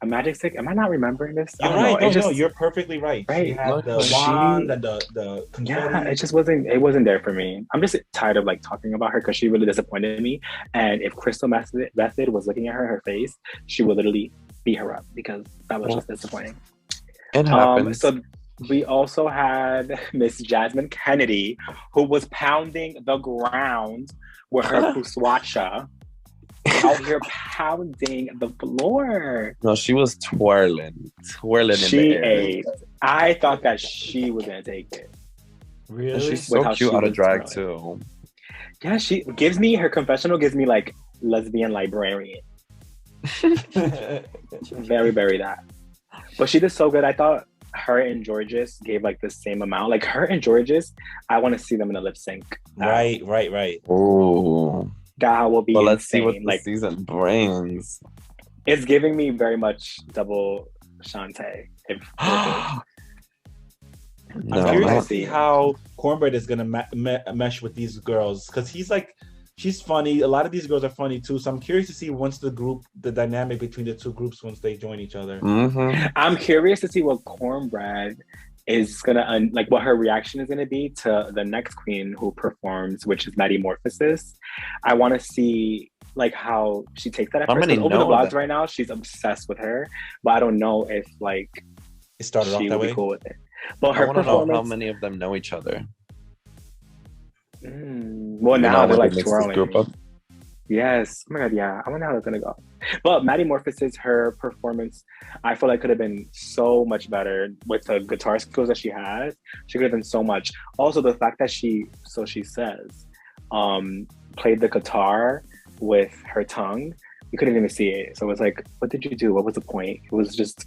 magic stick. Am I not remembering this? You're right. No, you're perfectly right. Right. She had the wand and the confetti. Yeah, it wasn't there for me. I'm just tired of like talking about her because she really disappointed me. And if Crystal Method was looking at her face, she would literally beat her up because that was just disappointing. It happens. So we also had Miss Jasmine Kennedy, who was pounding the ground with her kuswacha. Out here pounding the floor. No, she was twirling in the air. Ate. I thought that she was gonna take it. Really? And she's so cute out of drag too. Yeah, her confessional gives me like lesbian librarian. Very, very that. But she did so good. I thought her and Georges gave like the same amount. Like her and Georges, I want to see them in a lip sync. Right. Oh. That will be let's insane. see what the season brings. It's giving me very much double Shantae. I'm curious to see how Cornbread is gonna mesh with these girls, because she's funny. A lot of these girls are funny too. So I'm curious to see the dynamic between the two groups once they join each other. I'm curious to see what Cornbread is gonna like what her reaction is gonna be to the next queen who performs, which is Metamorphosis. I want to see like how she takes that at first. Over the vlogs right now, she's obsessed with her, but I don't know if like it started off that way. Cool with it. But I want to know how many of them know each other. Well, now they're like twirling. Yes. Oh my god, yeah. I wonder how that's gonna go. But Metamorphosis, her performance, I feel like could have been so much better with the guitar skills that she has. She could have done so much. Also, the fact that she says, played the guitar with her tongue, you couldn't even see it. So it was like, what did you do? What was the point? It was just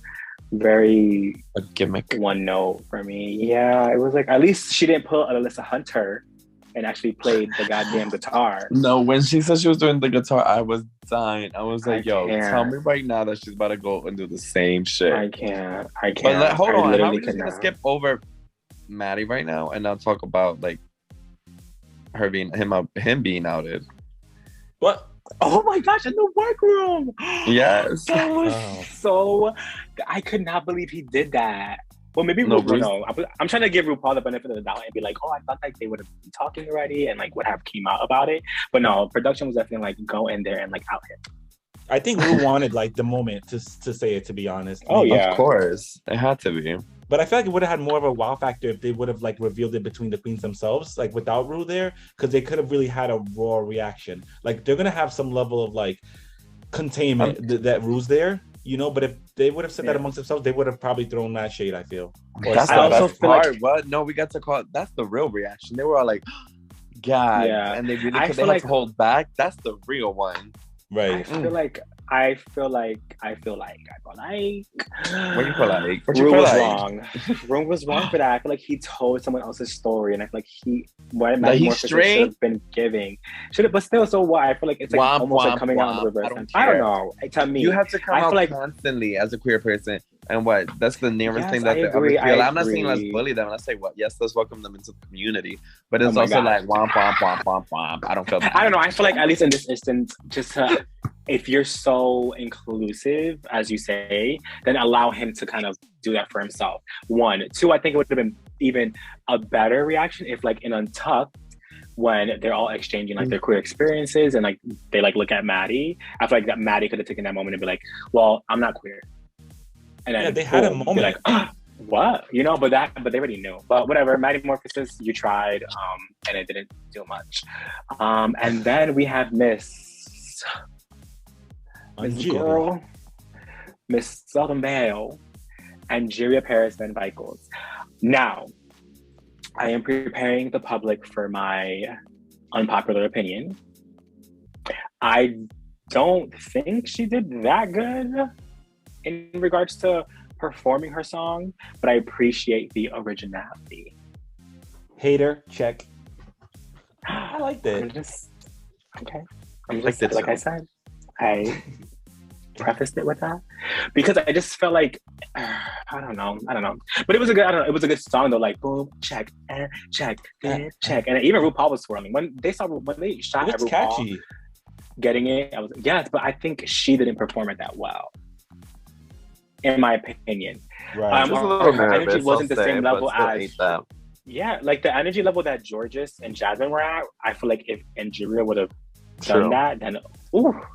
very a gimmick. One note for me. Yeah, it was like, at least she didn't pull Alyssa Hunter and actually played the goddamn guitar. No, when she said she was doing the guitar, I was dying. I was like, tell me right now that she's about to go and do the same shit. I can't. But hold on, how are we just gonna skip over Maddie right now and now talk about like her being him being outed? What? Oh my gosh, in the workroom! Yes. That was so... I could not believe he did that. Well, maybe RuPaul. I'm trying to give RuPaul the benefit of the doubt and be like, I thought like they would have been talking already and like would have came out about it. But no, production was definitely like go in there and like out him. I think Ru wanted like the moment to say it, to be honest. Oh yeah, of course, it had to be. But I feel like it would have had more of a wow factor if they would have like revealed it between the queens themselves, like without Ru there, because they could have really had a raw reaction. Like they're gonna have some level of like containment that Ru's there. But if they would have said that amongst themselves, they would have probably thrown that shade, I feel. That's the best part. What? No, we got to call it. That's the real reaction. They were all like, God. Yeah. And they really have to hold back. That's the real one. Right. I feel like I feel like What do you feel like? What you Rue feel was like? wrong. Rue was wrong for that. I feel like he told someone else's story, and I feel like what Like, he's Metamorphosis should straight? have been giving. But still, so what? I feel like it's like Womp, almost like womp, coming out in the womp. reverse. I don't I don't care. know. To me, You have to come I out feel like constantly as a queer person. And what? That's the nearest Yes, thing that I they agree, ever feel. I I'm not saying let's agree. bully them. Let's say, what? Yes, let's welcome them into the community. But Oh it's my also God. like womp, womp, womp, womp, womp. I don't feel that. I don't know. I feel like at least in this instance, just if you're so inclusive, as you say, then allow him to kind of do that for himself. 1, 2. I think it would have been even a better reaction if, like, in Untucked, when they're all exchanging like their queer experiences and like they like look at Maddie, I feel like that Maddie could have taken that moment and be like, "Well, I'm not queer," and then they had a boom, moment. be like, what? You know, but they already knew. But whatever, Metamorphosis, you tried, and it didn't do much. And then we have Miss Girl, Miss Southern Belle, Angeria Paris VanMicheals. Now, I am preparing the public for my unpopular opinion. I don't think she did that good in regards to performing her song, but I appreciate the originality. Hater, check. I liked it. Like I said, I prefaced it with that because I just felt like I don't know, but it was a good song though. Like boom, check, check, check, and even RuPaul was swirling when they shot at RuPaul catchy. Getting it. I was yes, but I think she didn't perform it that well, in my opinion. Right. Her energy wasn't the same level as that. Yeah, like the energy level that Georges and Jasmine were at. I feel like if Angeria would have done that, then 100%.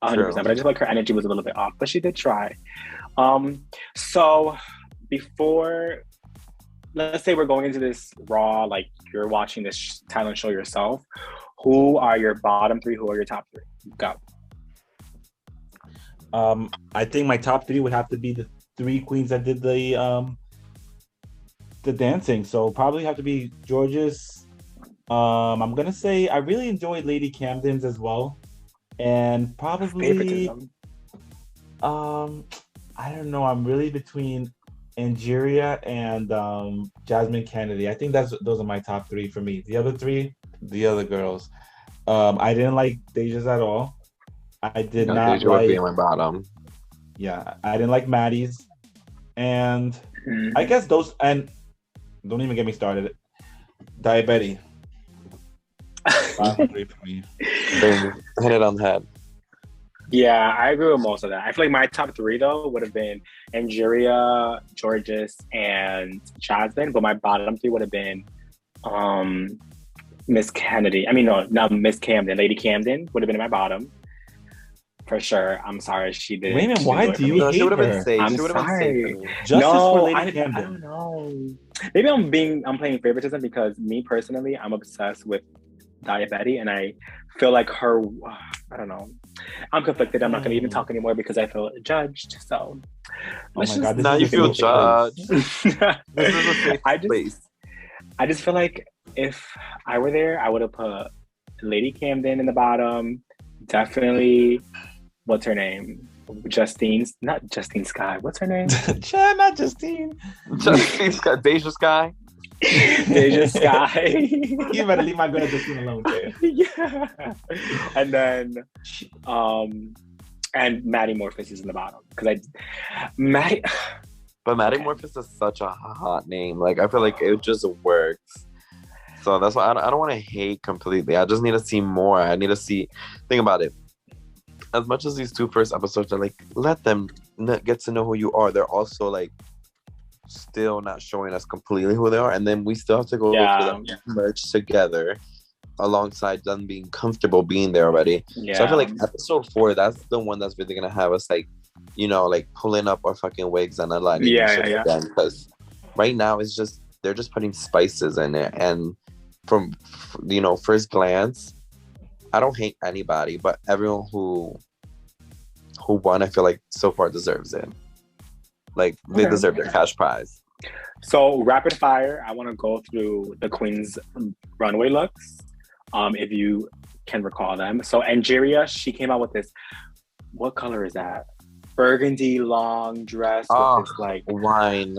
But I just feel like her energy was a little bit off, but she did try. So before, let's say we're going into this raw, like you're watching this talent show yourself. Who are your bottom 3? Who are your top 3? Go. I think my top 3 would have to be the 3 queens that did the dancing. So probably have to be Georges. I'm gonna say I really enjoyed Lady Camden's as well, and probably I don't know. I'm really between Angeria and Jasmine Kennedy. I think those are my top 3 for me. The other 3, the other girls. I didn't like DeJa's at all. I did not DeJa like. would be in my bottom. Yeah, I didn't like Maddie's, and I guess those. And don't even get me started. Diabetes. Bottom 3 for me. Hit it on the head. Yeah, I agree with most of that. I feel like my top 3 though would have been Angeria, Georges, and Jasmine, but my bottom 3 would have been Miss Kennedy. I mean, no, not Miss Camden. Lady Camden would have been in my bottom. For sure. I'm sorry she didn't. Wait a minute, why do you hate her? I'm sorry. Justice for Lady I Camden. don't know. Maybe I'm playing favoritism because me personally, I'm obsessed with Daya Betty, and I feel like her. I don't know. I'm conflicted. I'm not going to even talk anymore because I feel judged. So, now you feel judged. This is a safe place. I just feel like if I were there, I would have put Lady Camden in the bottom. Definitely. What's her name? Not Justine Skye. What's her name? Not Justine. Justine Skye. DeJa Skye. DeJa Skye. You better leave my girl Justine alone, there. Yeah. And then, and Metamorphosis is in the bottom because But Metamorphosis is such a hot name. Like I feel like it just works. So that's why I don't want to hate completely. I just need to see more. I need to see. Think about it. As much as these 2 first episodes are like, let them get to know who you are. They're also like still not showing us completely who they are, and then we still have to go through them merge together alongside them being comfortable being there already. Yeah. So I feel like episode 4, that's the one that's really gonna have us like, like pulling up our fucking wigs and aligning again. Because right now it's just they're just putting spices in it, and from first glance, I don't hate anybody, but everyone who won, I feel like so far deserves it. Like they deserve their cash prize. So rapid fire, I want to go through the Queen's runway looks, if you can recall them. So Angeria, she came out with this what color is that? Burgundy long dress Oh, with this like wine.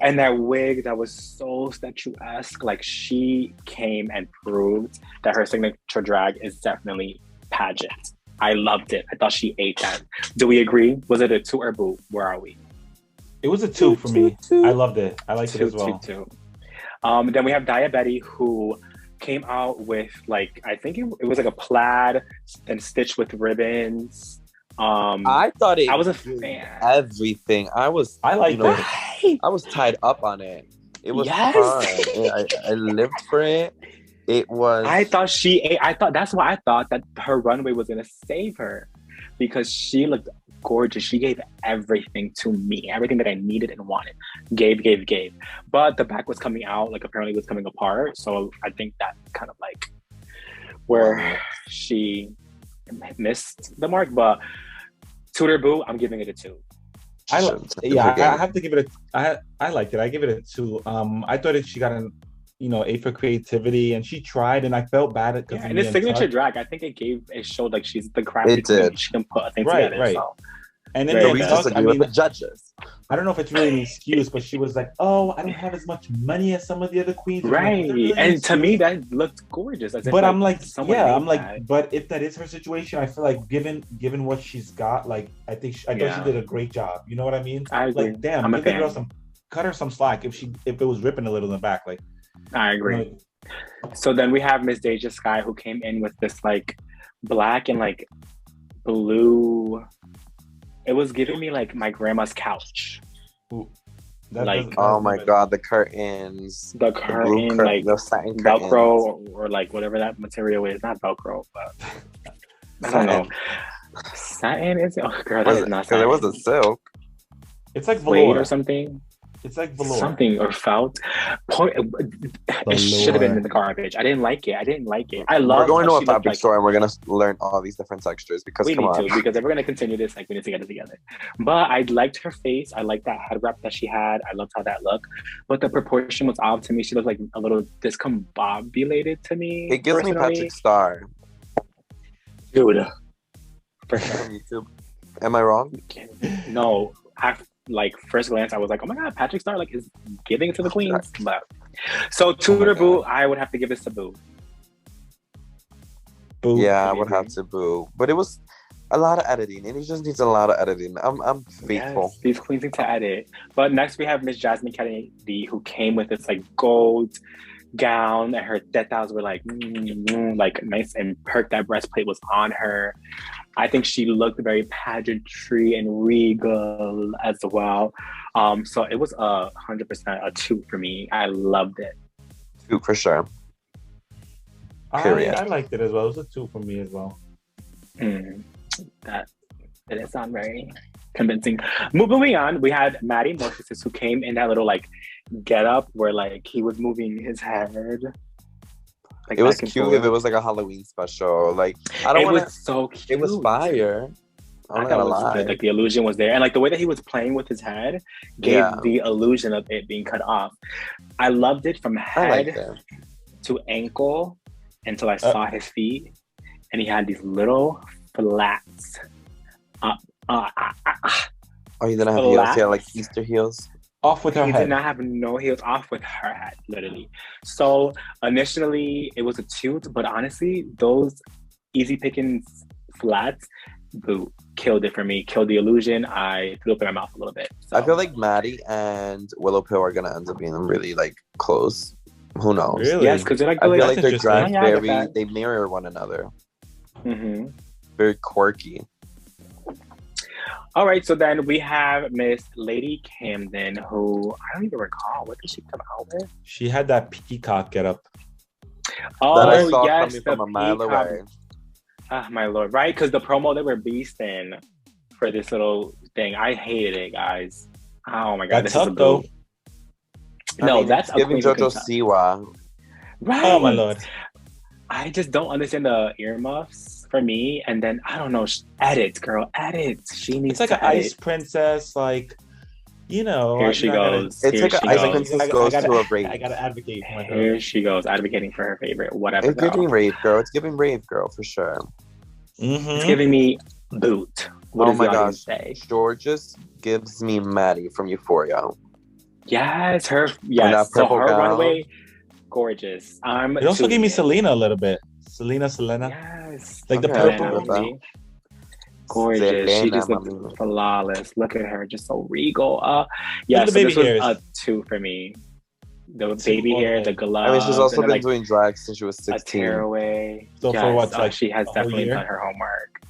and that wig that was so statuesque. Like she came and proved that her signature drag is definitely pageant. I loved it. I thought she ate that. Do we agree? Was it a 2 or boo? Where are we? It was a 2 for me. I loved it. I liked it as well. 2. Then we have Daya Betty, who came out with like, I think it was like a plaid and stitched with ribbons. I thought it. I was a fan. Everything. I liked it. I was tied up on it. It was Yes. fun. I lived for it. It was. I thought that's why I thought that her runway was gonna save her, because she looked gorgeous. She gave everything to me, everything that I needed and wanted. Gave. But the back was coming out, like apparently it was coming apart. So I think that kind of like where she missed the mark. But Tutor Boo, I'm giving it a 2. I have to give it I liked it. I give it a 2. I thought she got an A for creativity, and she tried, and I felt bad at and his signature drag, I think it showed like she's the crafty queen. She can put things together. Right. So. And then we disagree with the judges. I don't know if it's really an excuse, but she was like, "Oh, I don't have as much money as some of the other queens." Right, really and to me that looked gorgeous. But I'm like, but if that is her situation, I feel like given what she's got, like I thought she did a great job. You know what I mean? I agree. Like, damn, give the girl cut her some slack if it was ripping a little in the back. Like, I agree. So then we have Miss DeJa Skye, who came in with this like black and like blue. It was giving me like my grandma's couch. Like, oh my god, the curtains, the like the satin Velcro or like whatever that material is. Not Velcro, but I don't know. Satin is girl. That is not satin. It was a silk. It's like velour or something. It's like velour. Something or felt. It should have been in the garbage. I didn't like it. I love. We're going to a fabric store and we're gonna learn all these different textures because because if we're gonna continue this, like we need to get it together. But I liked her face. I liked that head wrap that she had. I loved how that looked. But the proportion was off to me. She looked like a little discombobulated to me. It gives me Patrick Star. Dude. For sure. YouTube. Am I wrong? No. Like first glance, I was like, "Oh my god, Patrick Star like is giving it to the queens." But so Tutor Boo, I would have to give this to Boo. Boo. Yeah, I would have to Boo. But it was a lot of editing, and it just needs a lot of editing. I'm faithful. Yes, these queens need to edit. But next we have Miss Jasmine Kennedy, who came with this like gold gown, and her tetas were like nice and perked. That breastplate was on her. I think she looked very pageantry and regal as well. So it was 100% a 2 for me. I loved it. 2 for sure. I liked it as well. It was a 2 for me as well. That didn't sound very convincing. Moving on, we had Maddie Morpheus, who came in that little like get up where like he was moving his head. Like it was cute if it was like a Halloween special. Like it was so cute. It was fire. I thought it was good. Like the illusion was there, and like the way that he was playing with his head gave the illusion of it being cut off. I loved it from head to ankle until I saw his feet, and he had these little flats. Oh, you didn't have heels? Yeah, like Easter heels. Off with her head. He did not have no heels. Off with her head, literally. So initially it was a 2, but honestly, those easy pickings flats, Boo, killed it for me. Killed the illusion. I threw up in my mouth a little bit. So. I feel like Maddie and Willow Pill are gonna end up being really like close. Who knows? Really? Yes, because they're like I feel like their drag they mirror one another. Mm-hmm. Very quirky. All right, so then we have Miss Lady Camden, who I don't even recall. What did she come out with? She had that peacock get up. Oh, that I saw yes, coming from a mile away. Ah, my lord, right? Because the promo they were beasting for this little thing, I hated it, guys. Oh my god, that's up though. No, that's giving JoJo Siwa. Right. Oh my lord. I just don't understand the earmuffs for me, and then I don't know. Edit, girl, edit. She needs. It's like an ice princess, like you know. Here she goes. It's like an ice princess goes to a rave. I gotta advocate for my girl. Here she goes, advocating for her favorite, whatever. It's giving rave, girl. It's giving rave, girl, for sure. It's giving me boot. What Oh does my the audience gosh. say? Georges gives me Maddie from Euphoria. Yes, her. And Yes, that so purple her gown. runway, gorgeous. I'm It also gave tuning me in. Selena a little bit. Selena. Yes, Like the Okay, I purple. agree with that. gorgeous. She Selena, just looks mami. flawless. Look at her, just so regal. Look Yeah. at the So baby this was hairs. a 2 for me. The 2 baby all the hair, way. the I mean, she's gloves, also and then been like doing drag since she was a 16. tearaway. So for Yes, what's like she has a whole definitely year? done her homework.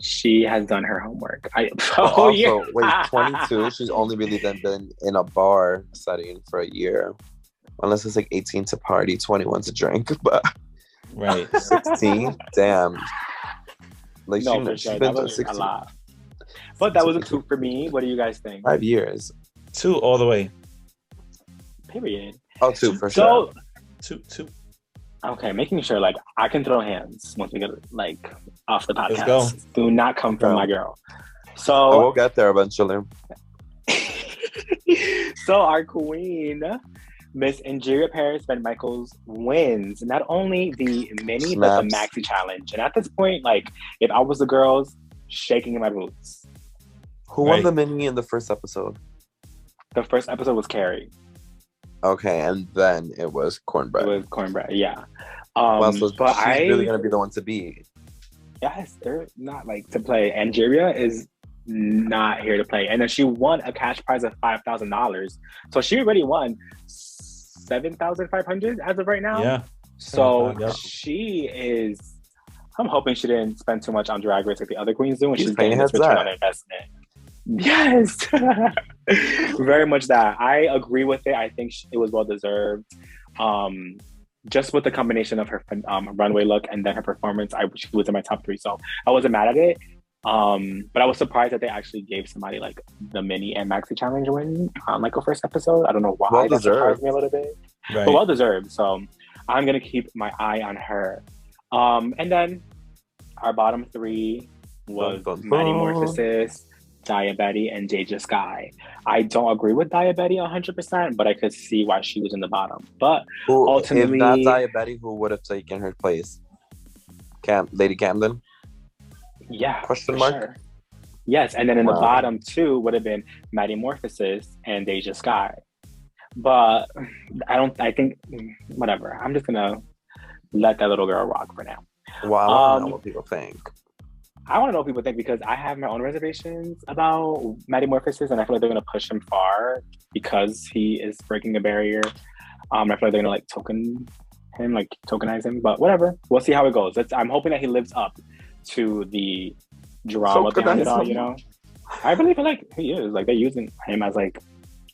She has done her homework. But Oh yeah. also, wait, 22, she's only really then been in a bar setting for a year. Unless it's like 18 to party, 21 to drink. But Right. 16, damn. Like No, for she's sure. been That was 16, a lot. But that was a 2 for me. What do you guys think? 5 years. 2 all the way. Period. Oh, 2 for sure. So, 2. okay, making sure like I can throw hands once we get like off the podcast. Let's go. Do not come from Okay. my girl. I So, will get there eventually. so our queen, Miss Angeria Paris VanMicheals, wins not only the mini but the Snaps. maxi challenge. And at this point, like if I was the girls, shaking in my boots. Who won Right. the mini in the first episode? The first episode was Carrie. Okay, and then it was Cornbread. It was Cornbread. Yeah. Well, so But she's really gonna be the one to beat. yes, they're not like to play. Angeria is not here to play. And then she won a cash prize of $5,000. So she already won 7,500 as of right now. Yeah. So 7,500, yep. she is. I'm hoping she didn't spend too much on Drag Race like the other queens do, and She's she's getting paying this heads return up. on investment. Yes, very much that. I agree with it. I think it was well deserved. Just with the combination of her runway look and then her performance, she was in my top 3, so I wasn't mad at it. But I was surprised that they actually gave somebody like the mini and maxi challenge win on like a first episode. I don't know why. Well that surprised deserved. me a little bit, Right. but well deserved. So I'm gonna keep my eye on her. And then our bottom 3 was Dun, dun, Maddie dun. Morphosis, Daya Betty, and DeJa Skye. I don't agree with Daya Betty 100%, but I could see why she was in the bottom. But Who, ultimately, if not Diabetes, who would have taken her place? Lady Camden? yeah, Question for mark? sure. Yes, and then in the Wow. bottom 2 would have been Maddie Morphosis and DeJa Skye. But I think, whatever. I'm just gonna let that little girl rock for now. Well, I want to know what people think. I want to know what people think because I have my own reservations about Maddie Morphosis, and I feel like they're going to push him far because he is breaking a barrier. I feel like they're going to like tokenize him, but whatever. We'll see how it goes. I'm hoping that he lives up to the drama behind it all, you know? I really feel like he is. Like they're using him as like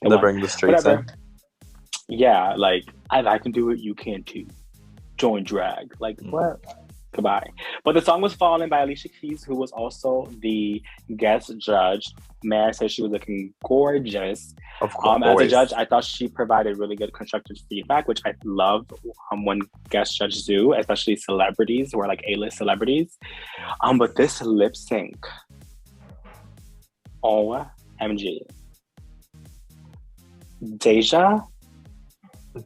They bring the streets in. Yeah, like I can do it, you can too. Join drag. Like what? Goodbye. But the song was Fallen by Alicia Keys, who was also the guest judge. May I say she was looking gorgeous. Of course. As a judge, I thought she provided really good constructive feedback, which I love when guest judges do, especially celebrities who are like A-list celebrities. But this lip sync, OMG. DeJa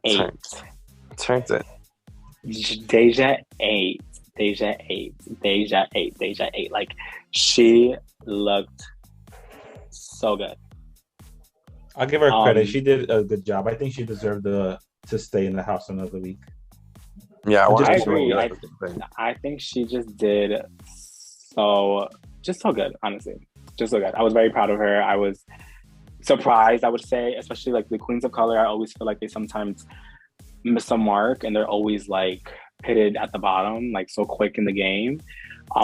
8. Turned it. DeJa 8. DeJa 8. Like, she looked so good. I'll give her credit. She did a good job. I think she deserved to stay in the house another week. Yeah, I agree. I think she just did so good, honestly. Just so good. I was very proud of her. I was surprised, I would say, especially like the queens of color. I always feel like they sometimes miss a mark and they're always like pitted at the bottom, like so quick in the game.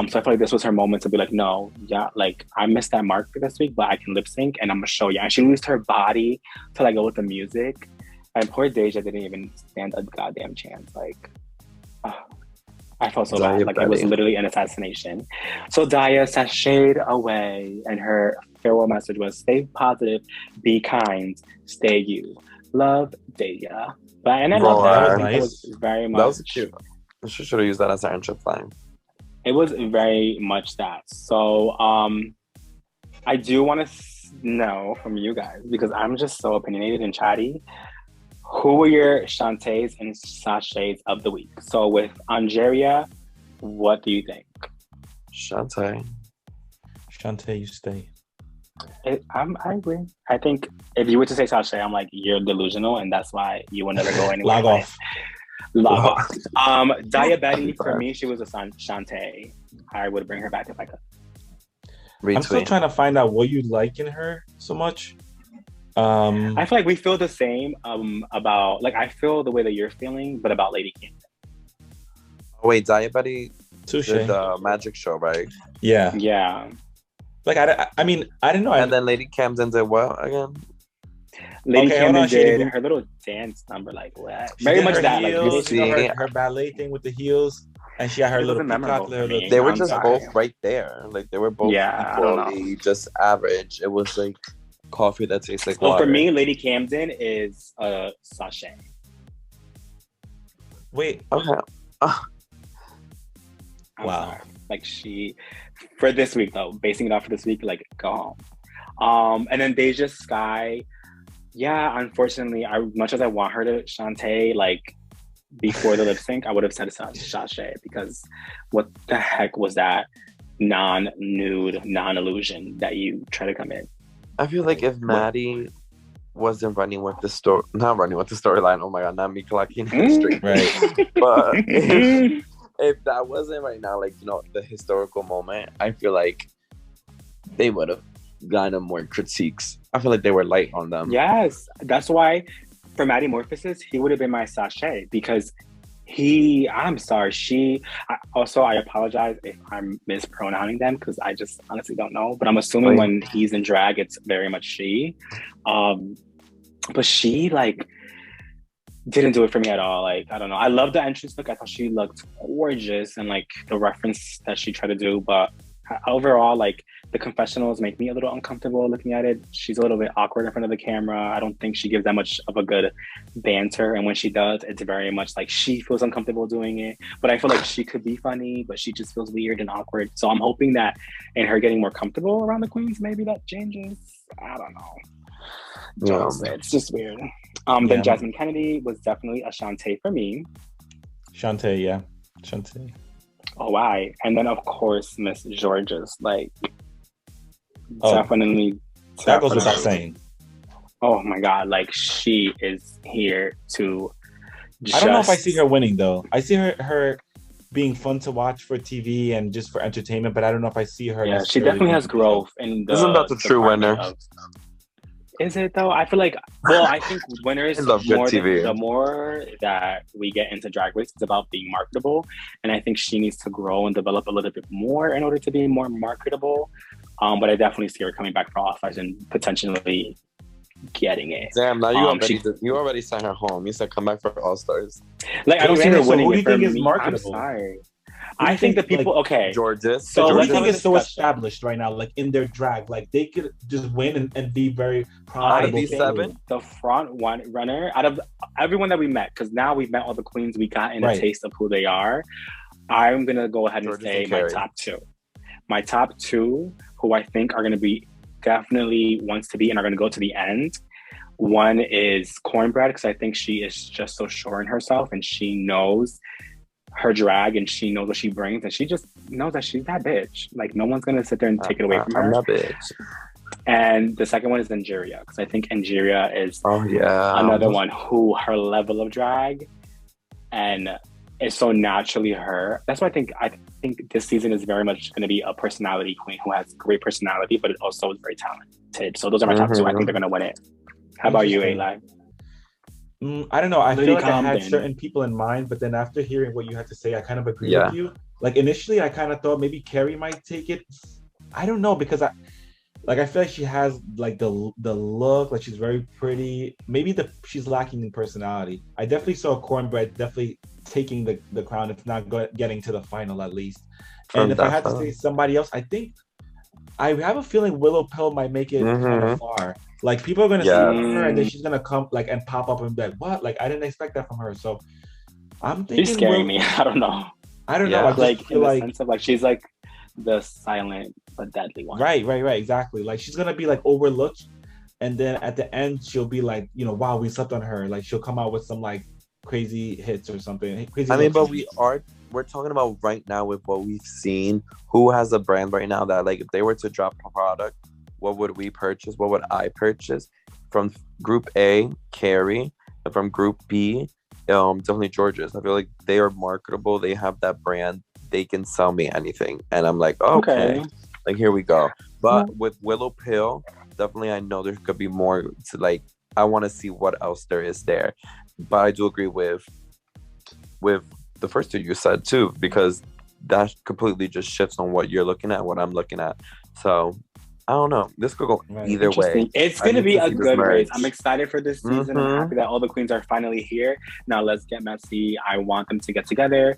So I feel like this was her moment to be like, no, yeah, like I missed that mark this week, but I can lip sync and I'm gonna show you. And she used her body to like go with the music. And poor DeJa didn't even stand a goddamn chance. Like, I felt so bad. Like it was literally an assassination. So Daya sashayed away, and her farewell message was: "Stay positive, be kind, stay you, love DeJa." But and I love that. That was It nice. was very much. That was cute. She should have used that as her entrance line. It was very much that. So I do want to know from you guys, because I'm just so opinionated and chatty. Who were your Shantays and Sashays of the week? So with Angeria, what do you think? Shantae. Shantae, you stay. I agree. I think if you were to say Sashay, I'm like, you're delusional, and that's why you will never go anywhere. Log off. Log off. Daya Betty, for me, she was a Shantae. I would bring her back if I could. Retweet. I'm still trying to find out what you like in her so much. I feel like we feel the same about, like, I feel the way that you're feeling, but about Lady King. Oh, wait, Daya Betty Touche. did the magic show, right? Yeah. Yeah. Like, I mean, I didn't know. And then Lady Camden did what again? Lady Okay, Camden hold on, did her little dance number, like, what? She Very did much her that. heels, Like, you know, her ballet thing with the heels, and she had her It little wasn't peacock. memorable Her for me. little, They were I'm just sorry. both right there. Like, they were both Yeah, I don't know. equally just average. It was like coffee that tastes like well, water. for me, Lady Camden is Sashay. wait, Okay. I'm Wow. sorry. Like, she, for this week though, basing it off for this week, like, go home. And then DeJa, Skye. Yeah, unfortunately, much as I want her to Shantae, like, before the lip sync, I would have said Sashay, because what the heck was that non-nude, non-illusion that you try to come in? I feel like if Maddie wasn't running with the story, not running with the storyline, oh my god, not me collecting history. right? But if that wasn't right now, like, you know, the historical moment, I feel like they would have gotten more critiques. I feel like they were light on them. Yes, that's why for Maddie Morphosis, he would have been my Sashay, because I'm sorry, I apologize if I'm mispronouncing them, because I just honestly don't know, but I'm assuming when he's in drag, it's very much she. But she, like, didn't do it for me at all. Like, I don't know. I love the entrance look. I thought she looked gorgeous, and like the reference that she tried to do, but overall, like, the confessionals make me a little uncomfortable looking at it. She's a little bit awkward in front of the camera. I don't think she gives that much of a good banter. And when she does, it's very much like she feels uncomfortable doing it. But I feel like she could be funny, but she just feels weird and awkward. So I'm hoping that in her getting more comfortable around the queens, maybe that changes. I don't know. It's just weird. Then Jasmine Kennedy was definitely a Shantae for me. Shantae, yeah. Shantae. Oh, why? And then, of course, Miss Georges, like, definitely. That goes without saying. Oh my God, like, she is here to I don't know if I see her winning, though. I see her being fun to watch for TV and just for entertainment, but I don't know if I see her. Yeah, she definitely has growth in the. Isn't that the true winner? Is it though? I feel like, well, I think winners, the more that we get into Drag Race, it's about being marketable. And I think she needs to grow and develop a little bit more in order to be more marketable. But I definitely see her coming back for All Stars and potentially getting it. Damn, now you already sent her home. You said come back for All Stars. Like, I don't see her winning. Who do you think is marketable? I'm sorry. I think the people, okay. Georges. So what do you think is so established right now, like in their drag? Like they could just win and be very profitable. The front one runner out of everyone that we met, because now we've met all the queens, we got in a taste of who they are. I'm gonna go ahead and say my top two. My top two, who I think are gonna be definitely wants to be and are gonna go to the end. One is Cornbread, because I think she is just so sure in herself and she knows her drag and she knows what she brings and she just knows that she's that bitch. Like, no one's gonna sit there and take it away from her. I'm that bitch. And the second one is Angeria, because I think Angeria is another one who her level of drag and is so naturally her. That's why I think this season is very much going to be a personality queen who has great personality, but it also is very talented. So those are my top two. I think they're going to win it. How about you, Eli? I don't know. I feel like I had certain people in mind, but then after hearing what you had to say, I kind of agree with you. Like initially, I kind of thought maybe Carrie might take it. I don't know, because I feel like she has like the look, like she's very pretty. Maybe she's lacking in personality. I definitely saw Cornbread definitely taking the crown, if not getting to the final at least. And if I had to say somebody else, I think I have a feeling Willow Pill might make it kind of far. Like people are gonna see her, and then she's gonna come like and pop up and be like, "What? Like I didn't expect that from her." So I'm thinking she's scaring me. I don't know. I know. I like feel in the sense of like she's like the silent but deadly one. Right. Exactly. Like she's gonna be like overlooked, and then at the end she'll be like, wow, we slept on her. Like she'll come out with some like crazy hits or something. But we are we're talking about right now with what we've seen. Who has a brand right now that, like, if they were to drop a product, what would we purchase? What would I purchase? From Group A, Carrie, and from Group B, definitely George's. I feel like they are marketable. They have that brand. They can sell me anything, and I'm like, okay. Like, here we go. But with Willow Pill, definitely I know there could be more to, like, I want to see what else there is there. But I do agree with the first two you said too, because that completely just shifts on what you're looking at, what I'm looking at. So I don't know. This could go either way. It's going to be a good race. I'm excited for this season. I'm happy that all the queens are finally here. Now let's get messy. I want them to get together.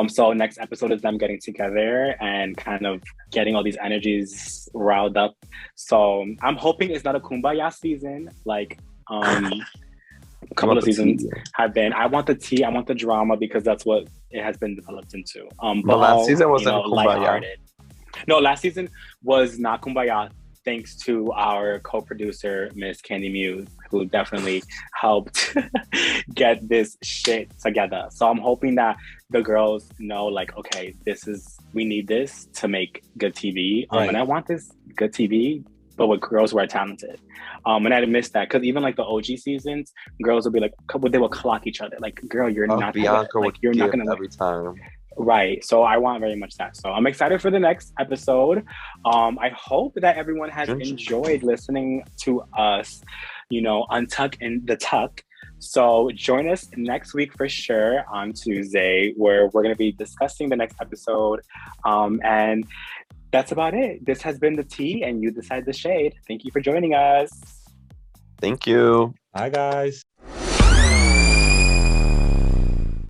So next episode is them getting together and kind of getting all these energies riled up. So I'm hoping it's not a kumbaya season like a couple of seasons have been. I want the tea. I want the drama because that's what it has been developed into. But last season wasn't kumbaya. No, last season was not kumbaya, thanks to our co-producer, Miss Candy Muse, who definitely helped get this shit together. So I'm hoping that the girls know, like, okay, we need this to make good TV. And I want this good TV, but with girls who are talented. And I missed that, because even like the OG seasons, girls would be like, they will clock each other. Like, girl, you're not Bianca like, you're not gonna every time. Right. So I want very much that. So I'm excited for the next episode. I hope that everyone has enjoyed listening to us, untuck in the tuck. So join us next week for sure on Tuesday, where we're going to be discussing the next episode. And that's about it. This has been the tea, and you decide the shade. Thank you for joining us. Thank you. Bye, guys.